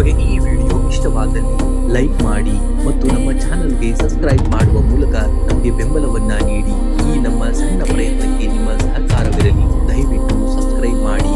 ನಿಮಗೆ ಈ ವಿಡಿಯೋ ಇಷ್ಟವಾದಲ್ಲಿ ಲೈಕ್ ಮಾಡಿ ಮತ್ತು ನಮ್ಮ ಚಾನಲ್ಗೆ ಸಬ್ಸ್ಕ್ರೈಬ್ ಮಾಡುವ ಮೂಲಕ ನಮಗೆ ಬೆಂಬಲವನ್ನ ನೀಡಿ. ಈ ನಮ್ಮ ಸಣ್ಣ ಪ್ರಯತ್ನಕ್ಕೆ ನಿಮ್ಮ ಸಹಕಾರವಿರಲಿ. ದಯವಿಟ್ಟು ಸಬ್ಸ್ಕ್ರೈಬ್ ಮಾಡಿ.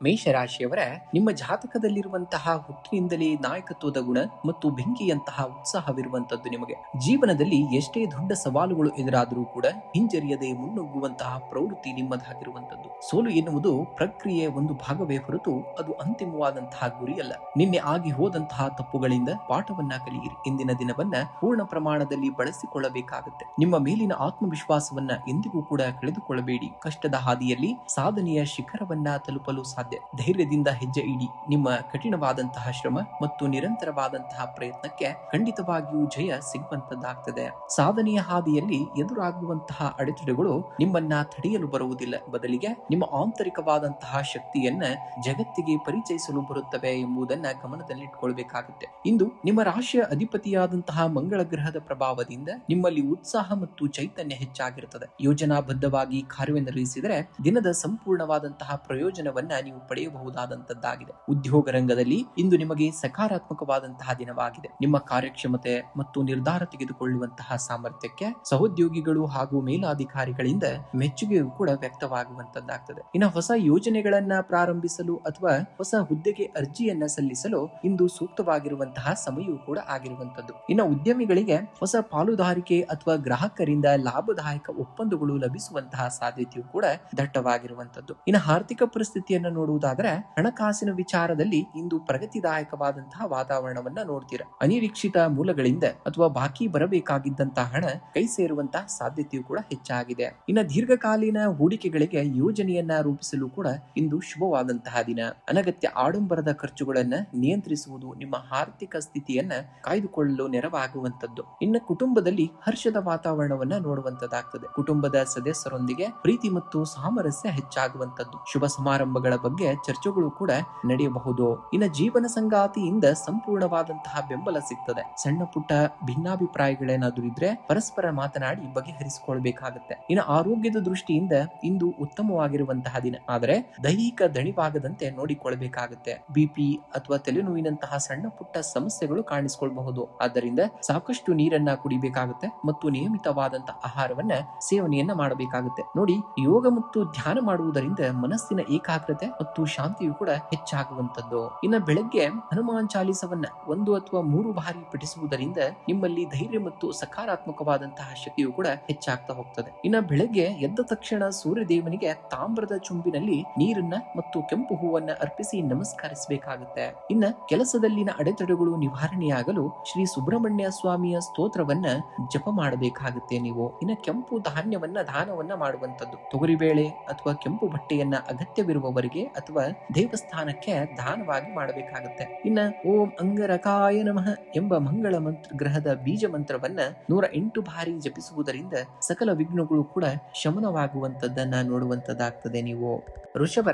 ಮೇಷರಾಶಿಯವರ ನಿಮ್ಮ ಜಾತಕದಲ್ಲಿರುವಂತಹ ಹುಟ್ಟಿನಿಂದಲೇ ನಾಯಕತ್ವದ ಗುಣ ಮತ್ತು ಬೆಂಕಿಯಂತಹ ಉತ್ಸಾಹವಿರುವಂತದ್ದು. ನಿಮಗೆ ಜೀವನದಲ್ಲಿ ಎಷ್ಟೇ ದೊಡ್ಡ ಸವಾಲುಗಳು ಎದುರಾದರೂ ಕೂಡ ಹಿಂಜರಿಯದೆ ಮುನ್ನುಗ್ಗುವಂತಹ ಪ್ರವೃತ್ತಿ ನಿಮ್ಮದಾಗಿರುವಂತದ್ದು. ಸೋಲು ಎನ್ನುವುದು ಪ್ರಕ್ರಿಯೆ ಒಂದು ಭಾಗವೇ ಹೊರತು ಅದು ಅಂತಿಮವಾದಂತಹ ಗುರಿಯಲ್ಲ. ನಿನ್ನೆ ಆಗಿ ಹೋದಂತಹ ತಪ್ಪುಗಳಿಂದ ಪಾಠವನ್ನ ಕಲಿಯಿರಿ. ಇಂದಿನ ದಿನವನ್ನ ಪೂರ್ಣ ಪ್ರಮಾಣದಲ್ಲಿ ಬಳಸಿಕೊಳ್ಳಬೇಕಾಗುತ್ತೆ. ನಿಮ್ಮ ಮೇಲಿನ ಆತ್ಮವಿಶ್ವಾಸವನ್ನ ಎಂದಿಗೂ ಕೂಡ ಕಳೆದುಕೊಳ್ಳಬೇಡಿ. ಕಷ್ಟದ ಹಾದಿಯಲ್ಲಿ ಸಾಧನೆಯ ಶಿಖರವನ್ನ ತಲುಪಲು ಸಾಧ್ಯ. ಧೈರ್ಯದಿಂದ ಹೆಜ್ಜೆ ಇಡಿ. ನಿಮ್ಮ ಕಠಿಣವಾದಂತಹ ಶ್ರಮ ಮತ್ತು ನಿರಂತರವಾದಂತಹ ಪ್ರಯತ್ನಕ್ಕೆ ಖಂಡಿತವಾಗಿಯೂ ಜಯ ಸಿಗುವಂತದ್ದಾಗ್ತದೆ. ಸಾಧನೆಯ ಹಾದಿಯಲ್ಲಿ ಎದುರಾಗುವಂತಹ ಅಡೆತಡೆಗಳು ನಿಮ್ಮನ್ನ ತಡೆಯಲು ಬರುವುದಿಲ್ಲ. ಬದಲಿಗೆ ನಿಮ್ಮ ಆಂತರಿಕವಾದಂತಹ ಶಕ್ತಿಯನ್ನ ಜಗತ್ತಿಗೆ ಪರಿಚಯಿಸಲು ಬರುತ್ತವೆ ಎಂಬುದನ್ನ ಗಮನದಲ್ಲಿಟ್ಕೊಳ್ಬೇಕಾಗುತ್ತೆ. ಇಂದು ನಿಮ್ಮ ರಾಶಿಯ ಅಧಿಪತಿಯಾದಂತಹ ಮಂಗಳ ಗ್ರಹದ ಪ್ರಭಾವದಿಂದ ನಿಮ್ಮಲ್ಲಿ ಉತ್ಸಾಹ ಮತ್ತು ಚೈತನ್ಯ ಹೆಚ್ಚಾಗಿರುತ್ತದೆ. ಯೋಜನಾಬದ್ಧವಾಗಿ ಕಾರ್ಯನಿರ್ವಹಿಸಿದರೆ ದಿನದ ಸಂಪೂರ್ಣವಾದಂತಹ ಪ್ರಯೋಜನವನ್ನ ನೀವು ಪಡೆಯಬಹುದಾದಂತದ್ದಾಗಿದೆ. ಉದ್ಯೋಗ ರಂಗದಲ್ಲಿ ಇಂದು ನಿಮಗೆ ಸಕಾರಾತ್ಮಕವಾದಂತಹ ದಿನವಾಗಿದೆ. ನಿಮ್ಮ ಕಾರ್ಯಕ್ಷಮತೆ ಮತ್ತು ನಿರ್ಧಾರ ತೆಗೆದುಕೊಳ್ಳುವಂತಹ ಸಾಮರ್ಥ್ಯಕ್ಕೆ ಸಹೋದ್ಯೋಗಿಗಳು ಹಾಗೂ ಮೇಲಾಧಿಕಾರಿಗಳಿಂದ ಮೆಚ್ಚುಗೆಯೂ ಕೂಡ ವ್ಯಕ್ತವಾಗುವಂತದ್ದಾಗ್ತದೆ. ಇನ್ನು ಹೊಸ ಯೋಜನೆಗಳನ್ನ ಪ್ರಾರಂಭಿಸಲು ಅಥವಾ ಹೊಸ ಹುದ್ದೆಗೆ ಅರ್ಜಿಯನ್ನ ಸಲ್ಲಿಸಲು ಇಂದು ಸೂಕ್ತವಾಗಿರುವಂತಹ ಸಮಯವೂ ಕೂಡ ಆಗಿರುವಂತದ್ದು. ಇನ್ನು ಉದ್ಯಮಿಗಳಿಗೆ ಹೊಸ ಪಾಲುದಾರಿಕೆ ಅಥವಾ ಗ್ರಾಹಕರಿಂದ ಲಾಭದಾಯಕ ಒಪ್ಪಂದಗಳು ಲಭಿಸುವಂತಹ ಸಾಧ್ಯತೆಯೂ ಕೂಡ ದಟ್ಟವಾಗಿರುವಂತದ್ದು. ಇನ್ನು ಆರ್ಥಿಕ ಪರಿಸ್ಥಿತಿಯನ್ನು ನೋಡುವುದಾದರೆ ಹಣಕಾಸಿನ ವಿಚಾರದಲ್ಲಿ ಇಂದು ಪ್ರಗತಿದಾಯಕವಾದಂತಹ ವಾತಾವರಣವನ್ನ ನೋಡ್ತೀರಾ. ಅನಿರೀಕ್ಷಿತ ಮೂಲಗಳಿಂದ ಅಥವಾ ಬಾಕಿ ಬರಬೇಕಾಗಿದ್ದಂತಹ ಹಣ ಕೈ ಸೇರುವಂತಹ ಸಾಧ್ಯತೆಯೂ ಕೂಡ ಹೆಚ್ಚಾಗಿದೆ. ಇನ್ನು ದೀರ್ಘಕಾಲೀನ ಹೂಡಿಕೆಗಳಿಗೆ ಯೋಜನೆಯನ್ನ ರೂಪಿಸಲು ಕೂಡ ಇಂದು ಶುಭವಾದಂತಹ ದಿನ. ಅನಗತ್ಯ ಆಡಂಬರದ ಖರ್ಚುಗಳನ್ನ ನಿಯಂತ್ರಿಸುವುದು ನಿಮ್ಮ ಆರ್ಥಿಕ ಸ್ಥಿತಿಯನ್ನ ಕಾಯ್ದುಕೊಳ್ಳಲು ನೆರವಾಗುವಂತದ್ದು. ಇನ್ನು ಕುಟುಂಬದಲ್ಲಿ ಹರ್ಷದ ವಾತಾವರಣವನ್ನ ನೋಡುವಂತದ್ದಾಗ್ತದೆ. ಕುಟುಂಬದ ಸದಸ್ಯರೊಂದಿಗೆ ಪ್ರೀತಿ ಮತ್ತು ಸಾಮರಸ್ಯ ಹೆಚ್ಚಾಗುವಂತದ್ದು. ಶುಭ ಸಮಾರಂಭಗಳ ಬಗ್ಗೆ ಚರ್ಚೆಗಳು ಕೂಡ ನಡೆಯಬಹುದು. ಇನ್ನು ಜೀವನ ಸಂಗಾತಿಯಿಂದ ಸಂಪೂರ್ಣವಾದಂತಹ ಬೆಂಬಲ ಸಿಗ್ತದೆ. ಸಣ್ಣ ಪುಟ್ಟ ಭಿನ್ನಾಭಿಪ್ರಾಯಗಳೇನಾದ್ರೂ ಇದ್ರೆ ಪರಸ್ಪರ ಮಾತನಾಡಿ ಬಗೆಹರಿಸಿಕೊಳ್ಬೇಕಾಗತ್ತೆ. ಇನ್ನು ಆರೋಗ್ಯದ ದೃಷ್ಟಿಯಿಂದ ಇಂದು ಉತ್ತಮವಾಗಿರುವಂತಹ ದಿನ. ಆದರೆ ದೈಹಿಕ ದಣಿವಾಗದಂತೆ ನೋಡಿಕೊಳ್ಳಬೇಕಾಗುತ್ತೆ. ಬಿಪಿ ಅಥವಾ ತಲೆನೋವಿನಂತಹ ಸಣ್ಣ ಪುಟ್ಟ ಸಮಸ್ಯೆಗಳು ಕಾಣಿಸಿಕೊಳ್ಳಬಹುದು. ಆದ್ದರಿಂದ ಸಾಕಷ್ಟು ನೀರನ್ನ ಕುಡಿಬೇಕಾಗುತ್ತೆ ಮತ್ತು ನಿಯಮಿತವಾದಂತಹ ಆಹಾರವನ್ನ ಸೇವನೆಯನ್ನ ಮಾಡಬೇಕಾಗುತ್ತೆ. ನೋಡಿ, ಯೋಗ ಮತ್ತು ಧ್ಯಾನ ಮಾಡುವುದರಿಂದ ಮನಸ್ಸಿನ ಏಕಾಗ್ರತೆ ಮತ್ತು ಶಾಂತಿಯು ಕೂಡ ಹೆಚ್ಚಾಗುವಂತದ್ದು. ಇನ್ನು ಬೆಳಗ್ಗೆ ಹನುಮಾನ್ ಚಾಲಿಸವನ್ನ 1 ಅಥವಾ 3 ಬಾರಿ ಪಠಿಸುವುದರಿಂದ ನಿಮ್ಮಲ್ಲಿ ಧೈರ್ಯ ಮತ್ತು ಸಕಾರಾತ್ಮಕವಾದಂತಹ ಶಕ್ತಿಯು ಕೂಡ ಹೆಚ್ಚಾಗ್ತಾ ಹೋಗ್ತದೆ. ಇನ್ನು ಬೆಳಗ್ಗೆ ಎದ್ದ ತಕ್ಷಣ ಸೂರ್ಯ ದೇವನಿಗೆ ತಾಮ್ರದ ಚುಂಬಿನಲ್ಲಿ ನೀರನ್ನ ಮತ್ತು ಕೆಂಪು ಹೂವನ್ನ ಅರ್ಪಿಸಿ ನಮಸ್ಕರಿಸಬೇಕಾಗುತ್ತೆ. ಇನ್ನ ಕೆಲಸದಲ್ಲಿನ ಅಡೆತಡೆಗಳು ನಿವಾರಣೆಯಾಗಲು ಶ್ರೀ ಸುಬ್ರಹ್ಮಣ್ಯ ಸ್ವಾಮಿಯ ಸ್ತೋತ್ರವನ್ನ ಜಪ ಮಾಡಬೇಕಾಗುತ್ತೆ ನೀವು. ಇನ್ನ ಕೆಂಪು ಧಾನ್ಯವನ್ನ ದಾನವನ್ನ ಮಾಡುವಂತದ್ದು. ತೊಗರಿಬೇಳೆ ಅಥವಾ ಕೆಂಪು ಬಟ್ಟೆಯನ್ನ ಅಗತ್ಯವಿರುವವರಿಗೆ ಅಥವಾ ದೇವಸ್ಥಾನಕ್ಕೆ ದಾನವಾಗಿ ಮಾಡಬೇಕಾಗುತ್ತೆ. ಇನ್ನ ಓಂ ಅಂಗರಕಾಯ ನಮಃ ಎಂಬ ಮಂಗಳ ಗ್ರಹದ ಬೀಜ ಮಂತ್ರವನ್ನ 108 ಬಾರಿ ಜಪಿಸುವುದರಿಂದ ಸಕಲ ವಿಘ್ನಗಳು ಕೂಡ ಶಮನವಾಗುವಂತದ್ದನ್ನ ನೋಡುವಂತದ್ದಾಗ್ತದೆ. ನೀವು ವೃಷಭ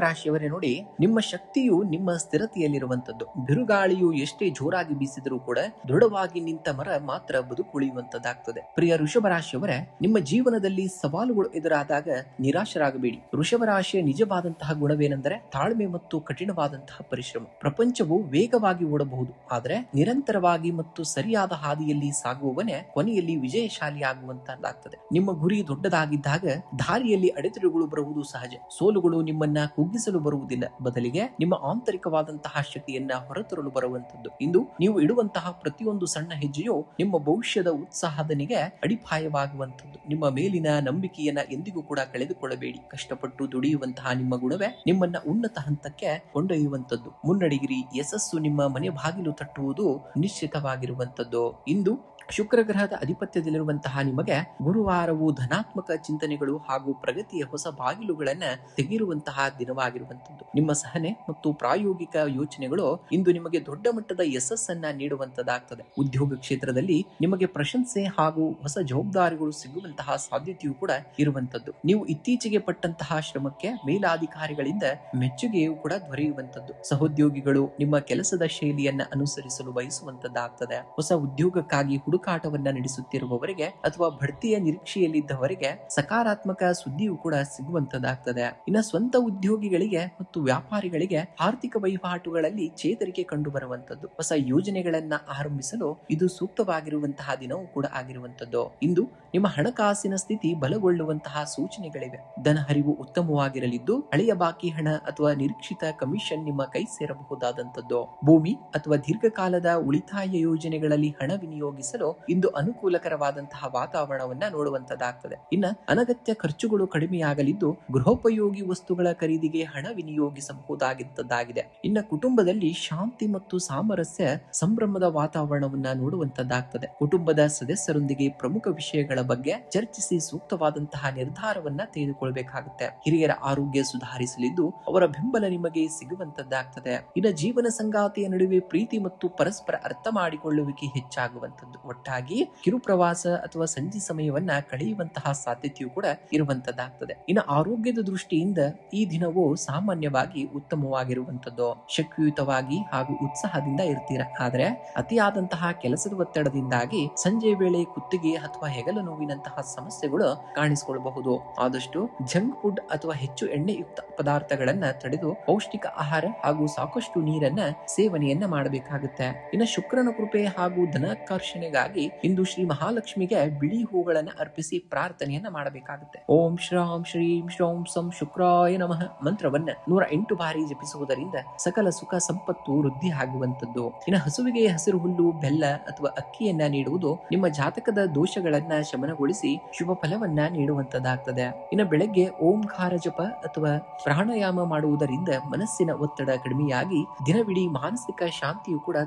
ರಾಶಿಯವರೇ ನೋಡಿ, ನಿಮ್ಮ ಶಕ್ತಿಯು ನಿಮ್ಮ ಸ್ಥಿರತೆಯಲ್ಲಿರುವಂತದ್ದು. ಬಿರುಗಾಳಿಯು ಎಷ್ಟೇ ಜೋರಾಗಿ ಬೀಸಿದರೂ ಕೂಡ ದೃಢವಾಗಿ ನಿಂತ ಮರ ಮಾತ್ರ ಬದುಕುಳಿಯುವಂತದ್ದಾಗ್ತದೆ. ಪ್ರಿಯ ವೃಷಭ ರಾಶಿಯವರೇ, ನಿಮ್ಮ ಜೀವನದಲ್ಲಿ ಸವಾಲುಗಳು ಎದುರಾದಾಗ ನಿರಾಶರಾಗಬೇಡಿ. ವೃಷಭ ರಾಶಿಯ ನಿಜವಾದಂತಹ ಗುಣವೇನೆಂದರೆ ತಾಳ್ಮೆ ಮತ್ತು ಕಠಿಣವಾದಂತಹ ಪರಿಶ್ರಮ. ಪ್ರಪಂಚವು ವೇಗವಾಗಿ ಓಡಬಹುದು, ಆದರೆ ನಿರಂತರವಾಗಿ ಮತ್ತು ಸರಿಯಾದ ಹಾದಿಯಲ್ಲಿ ಸಾಗುವವನೇ ಕೊನೆಯಲ್ಲಿ ವಿಜಯಶಾಲಿಯಾಗುವಂತದ್ದಾಗ್ತದೆ. ನಿಮ್ಮ ಗುರಿ ದೊಡ್ಡದಾಗಿದ್ದಾಗ ದಾರಿಯಲ್ಲಿ ಅಡೆತಡೆಗಳು ಬರುವುದು ಸಹಜ. ಸೋಲುಗಳು ನಿಮ್ಮನ್ನ ಕುಗ್ಗಿಸಲು ಬರುವುದಿಲ್ಲ, ಬದಲಿಗೆ ನಿಮ್ಮ ಆಂತರಿಕವಾದಂತಹ ಶಕ್ತಿಯನ್ನ ಹೊರತರಲು ಬರುವಂತದ್ದು. ಇಂದು ನೀವು ಇಡುವಂತಹ ಪ್ರತಿಯೊಂದು ಸಣ್ಣ ಹೆಜ್ಜೆಯು ನಿಮ್ಮ ಭವಿಷ್ಯದ ಉತ್ಸಾಹದನಿಗೆ ಅಡಿಪಾಯವಾಗುವಂತದ್ದು. ನಿಮ್ಮ ಮೇಲಿನ ನಂಬಿಕೆಯನ್ನ ಎಂದಿಗೂ ಕೂಡ ಕಳೆದುಕೊಳ್ಳಬೇಡಿ. ಕಷ್ಟಪಟ್ಟು ದುಡಿಯುವಂತಹ ನಿಮ್ಮ ಗುಣವೇ ನಿಮ್ಮನ್ನ ಉನ್ನತ ಹಂತಕ್ಕೆ ಕೊಂಡೊಯ್ಯುವಂತದ್ದು. ಮುನ್ನಡೆಗಿರಿ. ಯಶಸ್ಸು ನಿಮ್ಮ ಮನೆ ಬಾಗಿಲು ತಟ್ಟುವುದು ನಿಶ್ಚಿತವಾಗಿರುವಂತದ್ದು. ಇಂದು ಶುಕ್ರ ಗ್ರಹದ ಅಧಿಪತ್ಯದಲ್ಲಿರುವಂತಹ ನಿಮಗೆ ಗುರುವಾರವು ಧನಾತ್ಮಕ ಚಿಂತನೆಗಳು ಹಾಗೂ ಪ್ರಗತಿಯ ಹೊಸ ಬಾಗಿಲುಗಳನ್ನ ತೆಗೆಯಿರುವಂತಹ ದಿನವಾಗಿರುವಂತದ್ದು. ನಿಮ್ಮ ಸಹನೆ ಮತ್ತು ಪ್ರಾಯೋಗಿಕ ಯೋಚನೆಗಳು ಇಂದು ನಿಮಗೆ ದೊಡ್ಡ ಮಟ್ಟದ ಯಶಸ್ಸನ್ನ ನೀಡುವಂತದ್ದಾಗ್ತದೆ. ಉದ್ಯೋಗ ಕ್ಷೇತ್ರದಲ್ಲಿ ನಿಮಗೆ ಪ್ರಶಂಸೆ ಹಾಗೂ ಹೊಸ ಜವಾಬ್ದಾರಿಗಳು ಸಿಗುವಂತಹ ಸಾಧ್ಯತೆಯೂ ಕೂಡ ಇರುವಂತದ್ದು. ನೀವು ಇತ್ತೀಚೆಗೆ ಪಟ್ಟಂತಹ ಶ್ರಮಕ್ಕೆ ಮೇಲಾಧಿಕಾರಿಗಳಿಂದ ಮೆಚ್ಚುಗೆಯೂ ಕೂಡ ದೊರೆಯುವಂತದ್ದು. ಸಹೋದ್ಯೋಗಿಗಳು ನಿಮ್ಮ ಕೆಲಸದ ಶೈಲಿಯನ್ನ ಅನುಸರಿಸಲು ಬಯಸುವಂತದ್ದಾಗ್ತದೆ. ಹೊಸ ಉದ್ಯೋಗಕ್ಕಾಗಿ ಹುಡುಕಾಟವನ್ನ ನಡೆಸುತ್ತಿರುವವರಿಗೆ ಅಥವಾ ಬಡ್ತಿಯ ನಿರೀಕ್ಷೆಯಲ್ಲಿದ್ದವರಿಗೆ ಸಕಾರಾತ್ಮಕ ಸುದ್ದಿಯೂ ಕೂಡ ಸಿಗುವಂತದ್ದಾಗ್ತದೆ. ಇನ್ನು ಸ್ವಂತ ಉದ್ಯೋಗಿಗಳಿಗೆ ಮತ್ತು ವ್ಯಾಪಾರಿಗಳಿಗೆ ಆರ್ಥಿಕ ವಹಿವಾಟುಗಳಲ್ಲಿ ಚೇತರಿಕೆ ಕಂಡು ಬರುವಂತದ್ದು. ಹೊಸ ಯೋಜನೆಗಳನ್ನ ಆರಂಭಿಸಲು ಇದು ಸೂಕ್ತವಾಗಿರುವಂತಹ ದಿನವೂ ಕೂಡ ಆಗಿರುವಂತದ್ದು. ಇಂದು ನಿಮ್ಮ ಹಣಕಾಸಿನ ಸ್ಥಿತಿ ಬಲಗೊಳ್ಳುವಂತಹ ಸೂಚನೆಗಳಿವೆ. ಧನ ಹರಿವು ಉತ್ತಮವಾಗಿರಲಿದ್ದು ಹಳೆಯ ಬಾಕಿ ಹಣ ಅಥವಾ ನಿರೀಕ್ಷಿತ ಕಮಿಷನ್ ನಿಮ್ಮ ಕೈ ಸೇರಬಹುದಾದಂತದ್ದು. ಭೂಮಿ ಅಥವಾ ದೀರ್ಘಕಾಲದ ಉಳಿತಾಯ ಯೋಜನೆಗಳಲ್ಲಿ ಹಣ ವಿನಿಯೋಗಿಸಲು ಇಂದು ಅನುಕೂಲಕರವಾದಂತಹ ವಾತಾವರಣವನ್ನ ನೋಡುವಂತದ್ದಾಗ್ತದೆ. ಇನ್ನ ಅನಗತ್ಯ ಖರ್ಚುಗಳು ಕಡಿಮೆಯಾಗಲಿದ್ದು ಗೃಹೋಪಯೋಗಿ ವಸ್ತುಗಳ ಖರೀದಿಗೆ ಹಣ ವಿನಿಯೋಗಿಸಬಹುದಾಗಿದ್ದಾಗಿದೆ. ಇನ್ನ ಕುಟುಂಬದಲ್ಲಿ ಶಾಂತಿ ಮತ್ತು ಸಾಮರಸ್ಯ ಸಂಭ್ರಮದ ವಾತಾವರಣವನ್ನ ನೋಡುವಂತದ್ದಾಗ್ತದೆ. ಕುಟುಂಬದ ಸದಸ್ಯರೊಂದಿಗೆ ಪ್ರಮುಖ ವಿಷಯಗಳ ಬಗ್ಗೆ ಚರ್ಚಿಸಿ ಸೂಕ್ತವಾದಂತಹ ನಿರ್ಧಾರವನ್ನ ತೆಗೆದುಕೊಳ್ಳಬೇಕಾಗುತ್ತೆ. ಹಿರಿಯರ ಆರೋಗ್ಯ ಸುಧಾರಿಸಲಿದ್ದು ಅವರ ಬೆಂಬಲ ನಿಮಗೆ ಸಿಗುವಂತದ್ದಾಗ್ತದೆ. ಇನ್ನು ಜೀವನ ಸಂಗಾತಿಯ ನಡುವೆ ಪ್ರೀತಿ ಮತ್ತು ಪರಸ್ಪರ ಅರ್ಥ ಮಾಡಿಕೊಳ್ಳುವಿಕೆ ಹೆಚ್ಚಾಗುವಂತದ್ದು. ಒಟ್ಟಾಗಿ ಕಿರು ಪ್ರವಾಸ ಅಥವಾ ಸಂಜೆ ಸಮಯವನ್ನ ಕಳೆಯುವಂತಹ ಸಾಧ್ಯತೆಯೂ ಕೂಡ ಇರುವಂತದ್ದಾಗ್ತದೆ. ಇನ್ನು ಆರೋಗ್ಯದ ದೃಷ್ಟಿಯಿಂದ ಈ ದಿನವು ಸಾಮಾನ್ಯವಾಗಿ ಉತ್ತಮವಾಗಿರುವಂತದ್ದು. ಶಕ್ತಿಯುತವಾಗಿ ಹಾಗೂ ಉತ್ಸಾಹದಿಂದ ಇರ್ತೀರ. ಆದ್ರೆ ಅತಿಯಾದಂತಹ ಕೆಲಸದ ಒತ್ತಡದಿಂದಾಗಿ ಸಂಜೆ ವೇಳೆ ಕುತ್ತಿಗೆ ಅಥವಾ ಹೆಗಲ ನೋವಿನಂತಹ ಸಮಸ್ಯೆಗಳು ಕಾಣಿಸಿಕೊಳ್ಳಬಹುದು. ಆದಷ್ಟು ಜಂಕ್ ಫುಡ್ ಅಥವಾ ಹೆಚ್ಚು ಎಣ್ಣೆಯುಕ್ತ ಪದಾರ್ಥಗಳನ್ನ ತಡೆದು ಪೌಷ್ಟಿಕ ಆಹಾರ ಹಾಗೂ ಸಾಕಷ್ಟು ನೀರನ್ನ ಸೇವನೆಯನ್ನ ಮಾಡಬೇಕಾಗುತ್ತೆ. ಇನ್ನು ಶುಕ್ರನ ಕೃಪೆ ಹಾಗೂ ಧನಾಕರ್ಷಣೆಗಾಗಿ ಇಂದು ಶ್ರೀ ಮಹಾಲಕ್ಷ್ಮಿಗೆ ಬಿಳಿ ಹೂಗಳನ್ನ ಅರ್ಪಿಸಿ ಪ್ರಾರ್ಥನೆಯನ್ನ ಮಾಡಬೇಕಾಗುತ್ತೆ. ಓಂ ಶ್ರಾಂ ಶ್ರೀಂ ಶ್ರೌಂ ಸಂ ಶುಕ್ರಾಯ ನಮಃ ಮಂತ್ರವನ್ನ 108 ಬಾರಿ ಜಪಿಸುವುದರಿಂದ ಸಕಲ ಸುಖ ಸಂಪತ್ತು ವೃದ್ಧಿ ಆಗುವಂತದ್ದು. ಇನ್ನು ಹಸುವಿಗೆ ಹಸಿರು ಹುಲ್ಲು, ಬೆಲ್ಲ ಅಥವಾ ಅಕ್ಕಿಯನ್ನ ನೀಡುವುದು ನಿಮ್ಮ ಜಾತಕದ ದೋಷಗಳನ್ನ ಶಮನಗೊಳಿಸಿ ಶುಭ ಫಲವನ್ನ ನೀಡುವಂತದ್ದಾಗ್ತದೆ. ಇನ್ನು ಬೆಳಗ್ಗೆ ಓಂಕಾರ ಜಪ ಅಥವಾ ಪ್ರಾಣಾಯಾಮ ಮಾಡುವುದರಿಂದ ಮನಸ್ಸಿನ ಒತ್ತಡ ಕಡಿಮೆಯಾಗಿ ದಿನವಿಡೀ ಮಾನಸಿಕ ಶಾಂತಿಯು ಕೂಡ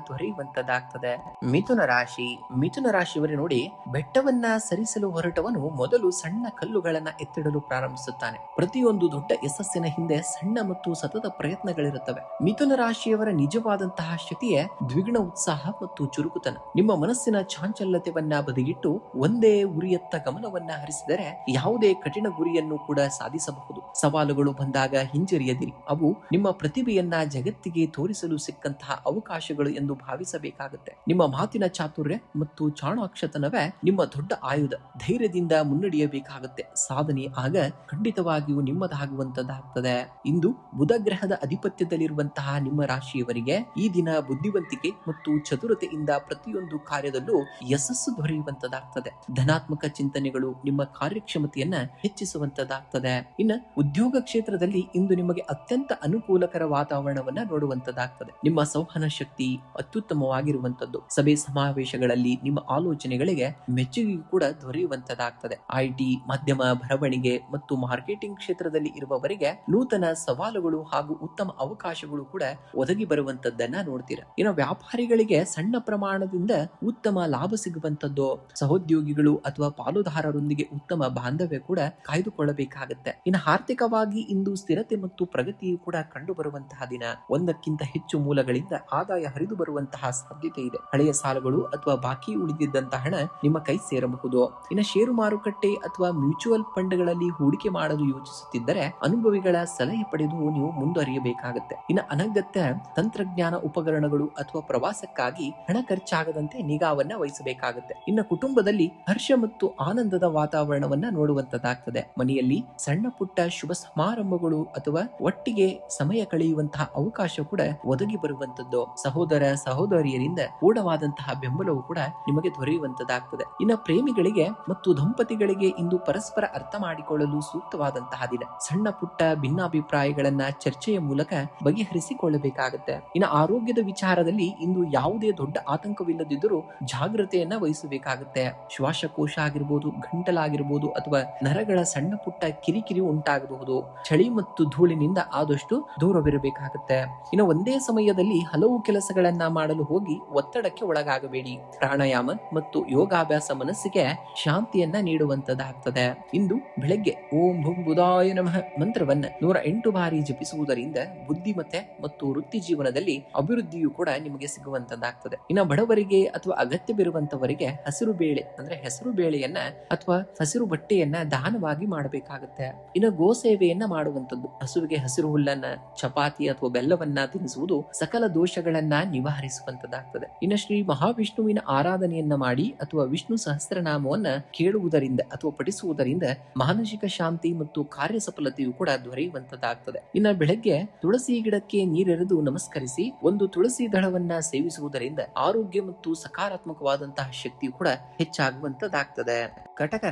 ದೊರೆಯುವಂತದ್ದಾಗ್ತದೆ. ಮಿಥುನ ರಾಶಿ. ಮಿಥುನ ರಾಶಿಯವರೇ ನೋಡಿ, ಬೆಟ್ಟವನ್ನ ಸರಿಸಲು ಹೊರಟವನು ಮೊದಲು ಸಣ್ಣ ಕಲ್ಲುಗಳನ್ನ ಎತ್ತಿಡಲು ಪ್ರಾರಂಭಿಸುತ್ತಾನೆ. ಪ್ರತಿಯೊಂದು ದೊಡ್ಡ ಯಶಸ್ಸಿನ ಹಿಂದೆ ಸಣ್ಣ ಮತ್ತು ಸತತ ಪ್ರಯತ್ನಗಳಿರುತ್ತವೆ. ಮಿಥುನ ರಾಶಿಯವರ ನಿಜವಾದಂತಹ ಶಕ್ತಿಯೇ ದ್ವಿಗುಣ ಉತ್ಸಾಹ ಮತ್ತು ಚುರುಕುತನ. ನಿಮ್ಮ ಮನಸ್ಸಿನ ಚಾಂಚಲ್ಯತೆಯನ್ನ ಬದಿಗಿಟ್ಟು ಒಂದೇ ಗುರಿಯತ್ತ ಗಮನವನ್ನ ಹರಿಸಿದರೆ ಯಾವುದೇ ಕಠಿಣ ಗುರಿಯನ್ನು ಕೂಡ ಸಾಧಿಸಬಹುದು. ಸವಾಲುಗಳು ಬಂದಾಗ ಹಿಂಜರಿಯದಿರಿ. ಅವು ನಿಮ್ಮ ಪ್ರತಿಭೆಯನ್ನ ಜಗತ್ತಿಗೆ ತೋರಿಸಲು ಸಿಕ್ಕಂತಹ ಅವಕಾಶಗಳು ಎಂದು ಭಾವಿಸಬೇಕಾಗುತ್ತೆ. ನಿಮ್ಮ ಮಾತಿನ ಚಾತುರ್ಯ ಮತ್ತು ಚಾಣಾಕ್ಷತನವೇ ನಿಮ್ಮ ದೊಡ್ಡ ಆಯುಧ. ಧೈರ್ಯದಿಂದ ಮುನ್ನಡೆಯಬೇಕಾಗುತ್ತೆ. ಸಾಧನೆ ಆಗ ಖಂಡಿತವಾಗಿಯೂ ನಿಮ್ಮದಾಗುವಂತದ್ದಾಗ್ತದೆ. ಇಂದು ಬುಧ ಗ್ರಹದ ಅಧಿಪತ್ಯದಲ್ಲಿರುವಂತಹ ನಿಮ್ಮ ರಾಶಿಯವರಿಗೆ ಈ ದಿನ ಬುದ್ಧಿವಂತಿಕೆ ಮತ್ತು ಚತುರತೆಯಿಂದ ಪ್ರತಿಯೊಂದು ಕಾರ್ಯದಲ್ಲೂ ಯಶಸ್ಸು ದೊರೆಯುವಂತದ್ದಾಗ್ತದೆ. ಧನಾತ್ಮಕ ಚಿಂತನೆಗಳು ನಿಮ್ಮ ಕಾರ್ಯಕ್ಷಮತೆಯನ್ನ ಹೆಚ್ಚಿಸುವಂತದ್ದಾಗ್ತದೆ. ಇನ್ನು ಉದ್ಯೋಗ ಕ್ಷೇತ್ರದಲ್ಲಿ ಇಂದು ನಿಮಗೆ ಅತ್ಯಂತ ಅನುಕೂಲಕರ ವಾತಾವರಣವನ್ನ ನೋಡುವಂತದ್ದಾಗ್ತದೆ. ನಿಮ್ಮ ಸಂವಹನ ಶಕ್ತಿ ಅತ್ಯುತ್ತಮವಾಗಿರುವಂತದ್ದು. ಸಭೆ ಸಮಾವೇಶಗಳಲ್ಲಿ ನಿಮ್ಮ ಆಲೋಚನೆಗಳಿಗೆ ಮೆಚ್ಚುಗೆ ಕೂಡ ದೊರೆಯುವಂತದ್ದಾಗ್ತದೆ. ಐಟಿ, ಮಾಧ್ಯಮ, ಬರವಣಿಗೆ ಮತ್ತು ಮಾರ್ಕೆಟಿಂಗ್ ಕ್ಷೇತ್ರದಲ್ಲಿ ಇರುವವರಿಗೆ ನೂತನ ಸವಾಲುಗಳು ಹಾಗೂ ಉತ್ತಮ ಅವಕಾಶಗಳು ಕೂಡ ಒದಗಿ ಬರುವಂತದ್ದನ್ನ ನೋಡ್ತೀರಾ. ಇನ್ನು ವ್ಯಾಪಾರಿಗಳಿಗೆ ಸಣ್ಣ ಪ್ರಮಾಣದಿಂದ ಉತ್ತಮ ಲಾಭ ಸಿಗುವಂತದ್ದು. ಸಹೋದ್ಯೋಗಿಗಳು ಅಥವಾ ಪಾಲುದಾರರೊಂದಿಗೆ ಉತ್ತಮ ಬಾಂಧವ್ಯ ಕೂಡ ಕಾಯ್ದುಕೊಳ್ಳಬೇಕಾಗುತ್ತೆ. ಇನ್ನು ಆರ್ಥಿಕವಾಗಿ ಇಂದು ಸ್ಥಿರತೆ ಮತ್ತು ಪ್ರಗತಿಯು ಕೂಡ ಕಂಡು ಬರುವಂತಹ ದಿನ. ಒಂದಕ್ಕಿಂತ ಹೆಚ್ಚು ಮೂಲಗಳಿಂದ ಆದಾಯ ಹರಿದು ಬರುವಂತಹ ಸಾಧ್ಯತೆ ಇದೆ. ಹಳೆಯ ಸಾಲಗಳು ಅಥವಾ ಬಾಕಿ ಉಳಿದಿದ್ದಂತಹ ಹಣ ನಿಮ್ಮ ಕೈ ಸೇರಬಹುದು. ಇನ್ನು ಷೇರು ಮಾರುಕಟ್ಟೆ ಅಥವಾ ಮ್ಯೂಚುವಲ್ ಫಂಡ್ಗಳಲ್ಲಿ ಹೂಡಿಕೆ ಮಾಡಲು ಯೋಚಿಸುತ್ತಿದ್ದರೆ ಅನುಭವಿಗಳ ಸಲಹೆ ಪಡೆದು ನೀವು ಮುಂದುವರಿಯಬೇಕಾಗುತ್ತೆ. ಇನ್ನು ಅನಗತ್ಯ ತಂತ್ರಜ್ಞಾನ ಉಪಕರಣಗಳು ಅಥವಾ ಪ್ರವಾಸಕ್ಕಾಗಿ ಹಣ ಖರ್ಚಾಗದಂತೆ ನಿಗಾವನ್ನ ವಹಿಸಬೇಕಾಗುತ್ತೆ. ಇನ್ನು ಕುಟುಂಬದಲ್ಲಿ ಹರ್ಷ ಮತ್ತು ಆನಂದದ ವಾತಾವರಣವನ್ನ ನೋಡುವಂತದ್ದಾಗ್ತದೆ. ಮನೆಯಲ್ಲಿ ಸಣ್ಣ ಪುಟ್ಟ ಶುಭ ಸಮಾರಂಭಗಳು ಅಥವಾ ಒಟ್ಟಿಗೆ ಸಮಯ ಕಳೆಯುವಂತಹ ಅವಕಾಶ ಕೂಡ ಒದಗಿ ಬರುವಂತದ್ದು. ಸಹೋದರ ಸಹೋದರಿಯರಿಂದ ಪೂರ್ಣವಾದಂತಹ ಬೆಂಬಲವು ಕೂಡ ನಿಮಗೆ ದೊರೆಯುವಂತದ್ದಾಗ್ತದೆ. ಇನ್ನು ಪ್ರೇಮಿಗಳಿಗೆ ಮತ್ತು ದಂಪತಿಗಳಿಗೆ ಇಂದು ಪರಸ್ಪರ ಅರ್ಥ ಮಾಡಿಕೊಳ್ಳಲು ಸೂಕ್ತವಾದಂತಹ ದಿನ. ಸಣ್ಣ ಪುಟ್ಟ ಭಿನ್ನಾಭಿಪ್ರಾಯಗಳನ್ನ ಚರ್ಚೆಯ ಮೂಲಕ ಬಗೆಹರಿಸಿಕೊಳ್ಳಬೇಕಾಗುತ್ತೆ. ಇನ್ನು ಆರೋಗ್ಯದ ವಿಚಾರದಲ್ಲಿ ಇಂದು ಯಾವುದೇ ದೊಡ್ಡ ಆತಂಕವಿಲ್ಲದಿದ್ದರೂ ಜಾಗೃತೆಯನ್ನ ವಹಿಸಬೇಕಾಗುತ್ತೆ. ಶ್ವಾಸಕೋಶ ಆಗಿರ್ಬೋದು, ಗಂಟಲಾಗಿರ್ಬೋದು ಅಥವಾ ನರಗಳ ಸಣ್ಣ ಪುಟ್ಟ ಕಿರಿಕಿರಿ ಉಂಟಾಗಬಹುದು. ಚಳಿ ಮತ್ತು ಧೂಳಿನಿಂದ ಆದಷ್ಟು ದೂರವಿರಬೇಕಾಗುತ್ತೆ. ಇನ್ನು ಒಂದೇ ಸಮಯದಲ್ಲಿ ಹಲವು ಕೆಲಸಗಳನ್ನ ಮಾಡಲು ಹೋಗಿ ಒತ್ತಡಕ್ಕೆ ಒಳಗಾಗಬೇಡಿ. ಪ್ರಾಣಾಯಾಮ ಮತ್ತು ಯೋಗಾಭ್ಯಾಸ ಮನಸ್ಸಿಗೆ ಶಾಂತಿಯನ್ನ ನೀಡುವಂತದ್ದಾಗ್ತದೆ. ಇಂದು ಬೆಳಗ್ಗೆ ಓಂ ಭುಂ ಬುಧಾಯ ನಮಃ ಮಂತ್ರವನ್ನ 108 ಬಾರಿ ಜಪಿಸುವುದರಿಂದ ಬುದ್ಧಿಮತ್ತೆ ಮತ್ತು ವೃತ್ತಿ ಜೀವನದಲ್ಲಿ ಅಭಿವೃದ್ಧಿಯು ಕೂಡ ನಿಮಗೆ ಸಿಗುವಂತದ್ದಾಗ್ತದೆ. ಇನ್ನು ಬಡವರಿಗೆ ಅಥವಾ ಅಗತ್ಯವಿರುವಂತವರಿಗೆ ಹಸಿರು ಬೇಳೆ ಅಂದ್ರೆ ಹೆಸರು ಬೇಳೆಯನ್ನ ಅಥವಾ ಹಸಿರು ಬಟ್ಟೆಯನ್ನ ದಾನವಾಗಿ ಮಾಡಬೇಕಾಗುತ್ತೆ. ಇನ್ನು ಗೋ ಸೇವೆಯನ್ನ ಮಾಡುವಂತದ್ದು. ಹಸುವಿಗೆ ಹಸಿರು ಹುಲ್ಲನ್ನ, ಚಪಾತಿ ಅಥವಾ ಬೆಲ್ಲವನ್ನ ತಿನ್ನಿಸುವುದು ಸಕಲ ದೋಷಗಳನ್ನ ನಿವಾರಿಸುವಂತದ್ದಾಗ್ತದೆ. ಇನ್ನು ಶ್ರೀ ಮಹಾವಿಷ್ಣುವಿನ ಆರಾಧನೆ ಆರಾಧನೆಯನ್ನ ಮಾಡಿ ಅಥವಾ ವಿಷ್ಣು ಸಹಸ್ರನಾಮವನ್ನ ಕೇಳುವುದರಿಂದ ಅಥವಾ ಪಠಿಸುವುದರಿಂದ ಮಾನಸಿಕ ಶಾಂತಿ ಮತ್ತು ಕಾರ್ಯ ಸಫಲತೆಯು ಕೂಡ ದೊರೆಯುವಂತದ್ದಾಗ್ತದೆ. ಇನ್ನು ಬೆಳಗ್ಗೆ ತುಳಸಿ ಗಿಡಕ್ಕೆ ನೀರೆರೆದು ನಮಸ್ಕರಿಸಿ ಒಂದು ತುಳಸಿ ದಳವನ್ನ ಸೇವಿಸುವುದರಿಂದ ಆರೋಗ್ಯ ಮತ್ತು ಸಕಾರಾತ್ಮಕವಾದಂತಹ ಶಕ್ತಿಯು ಕೂಡ ಹೆಚ್ಚಾಗುವಂತದ್ದಾಗ್ತದೆ. ಕಟಕ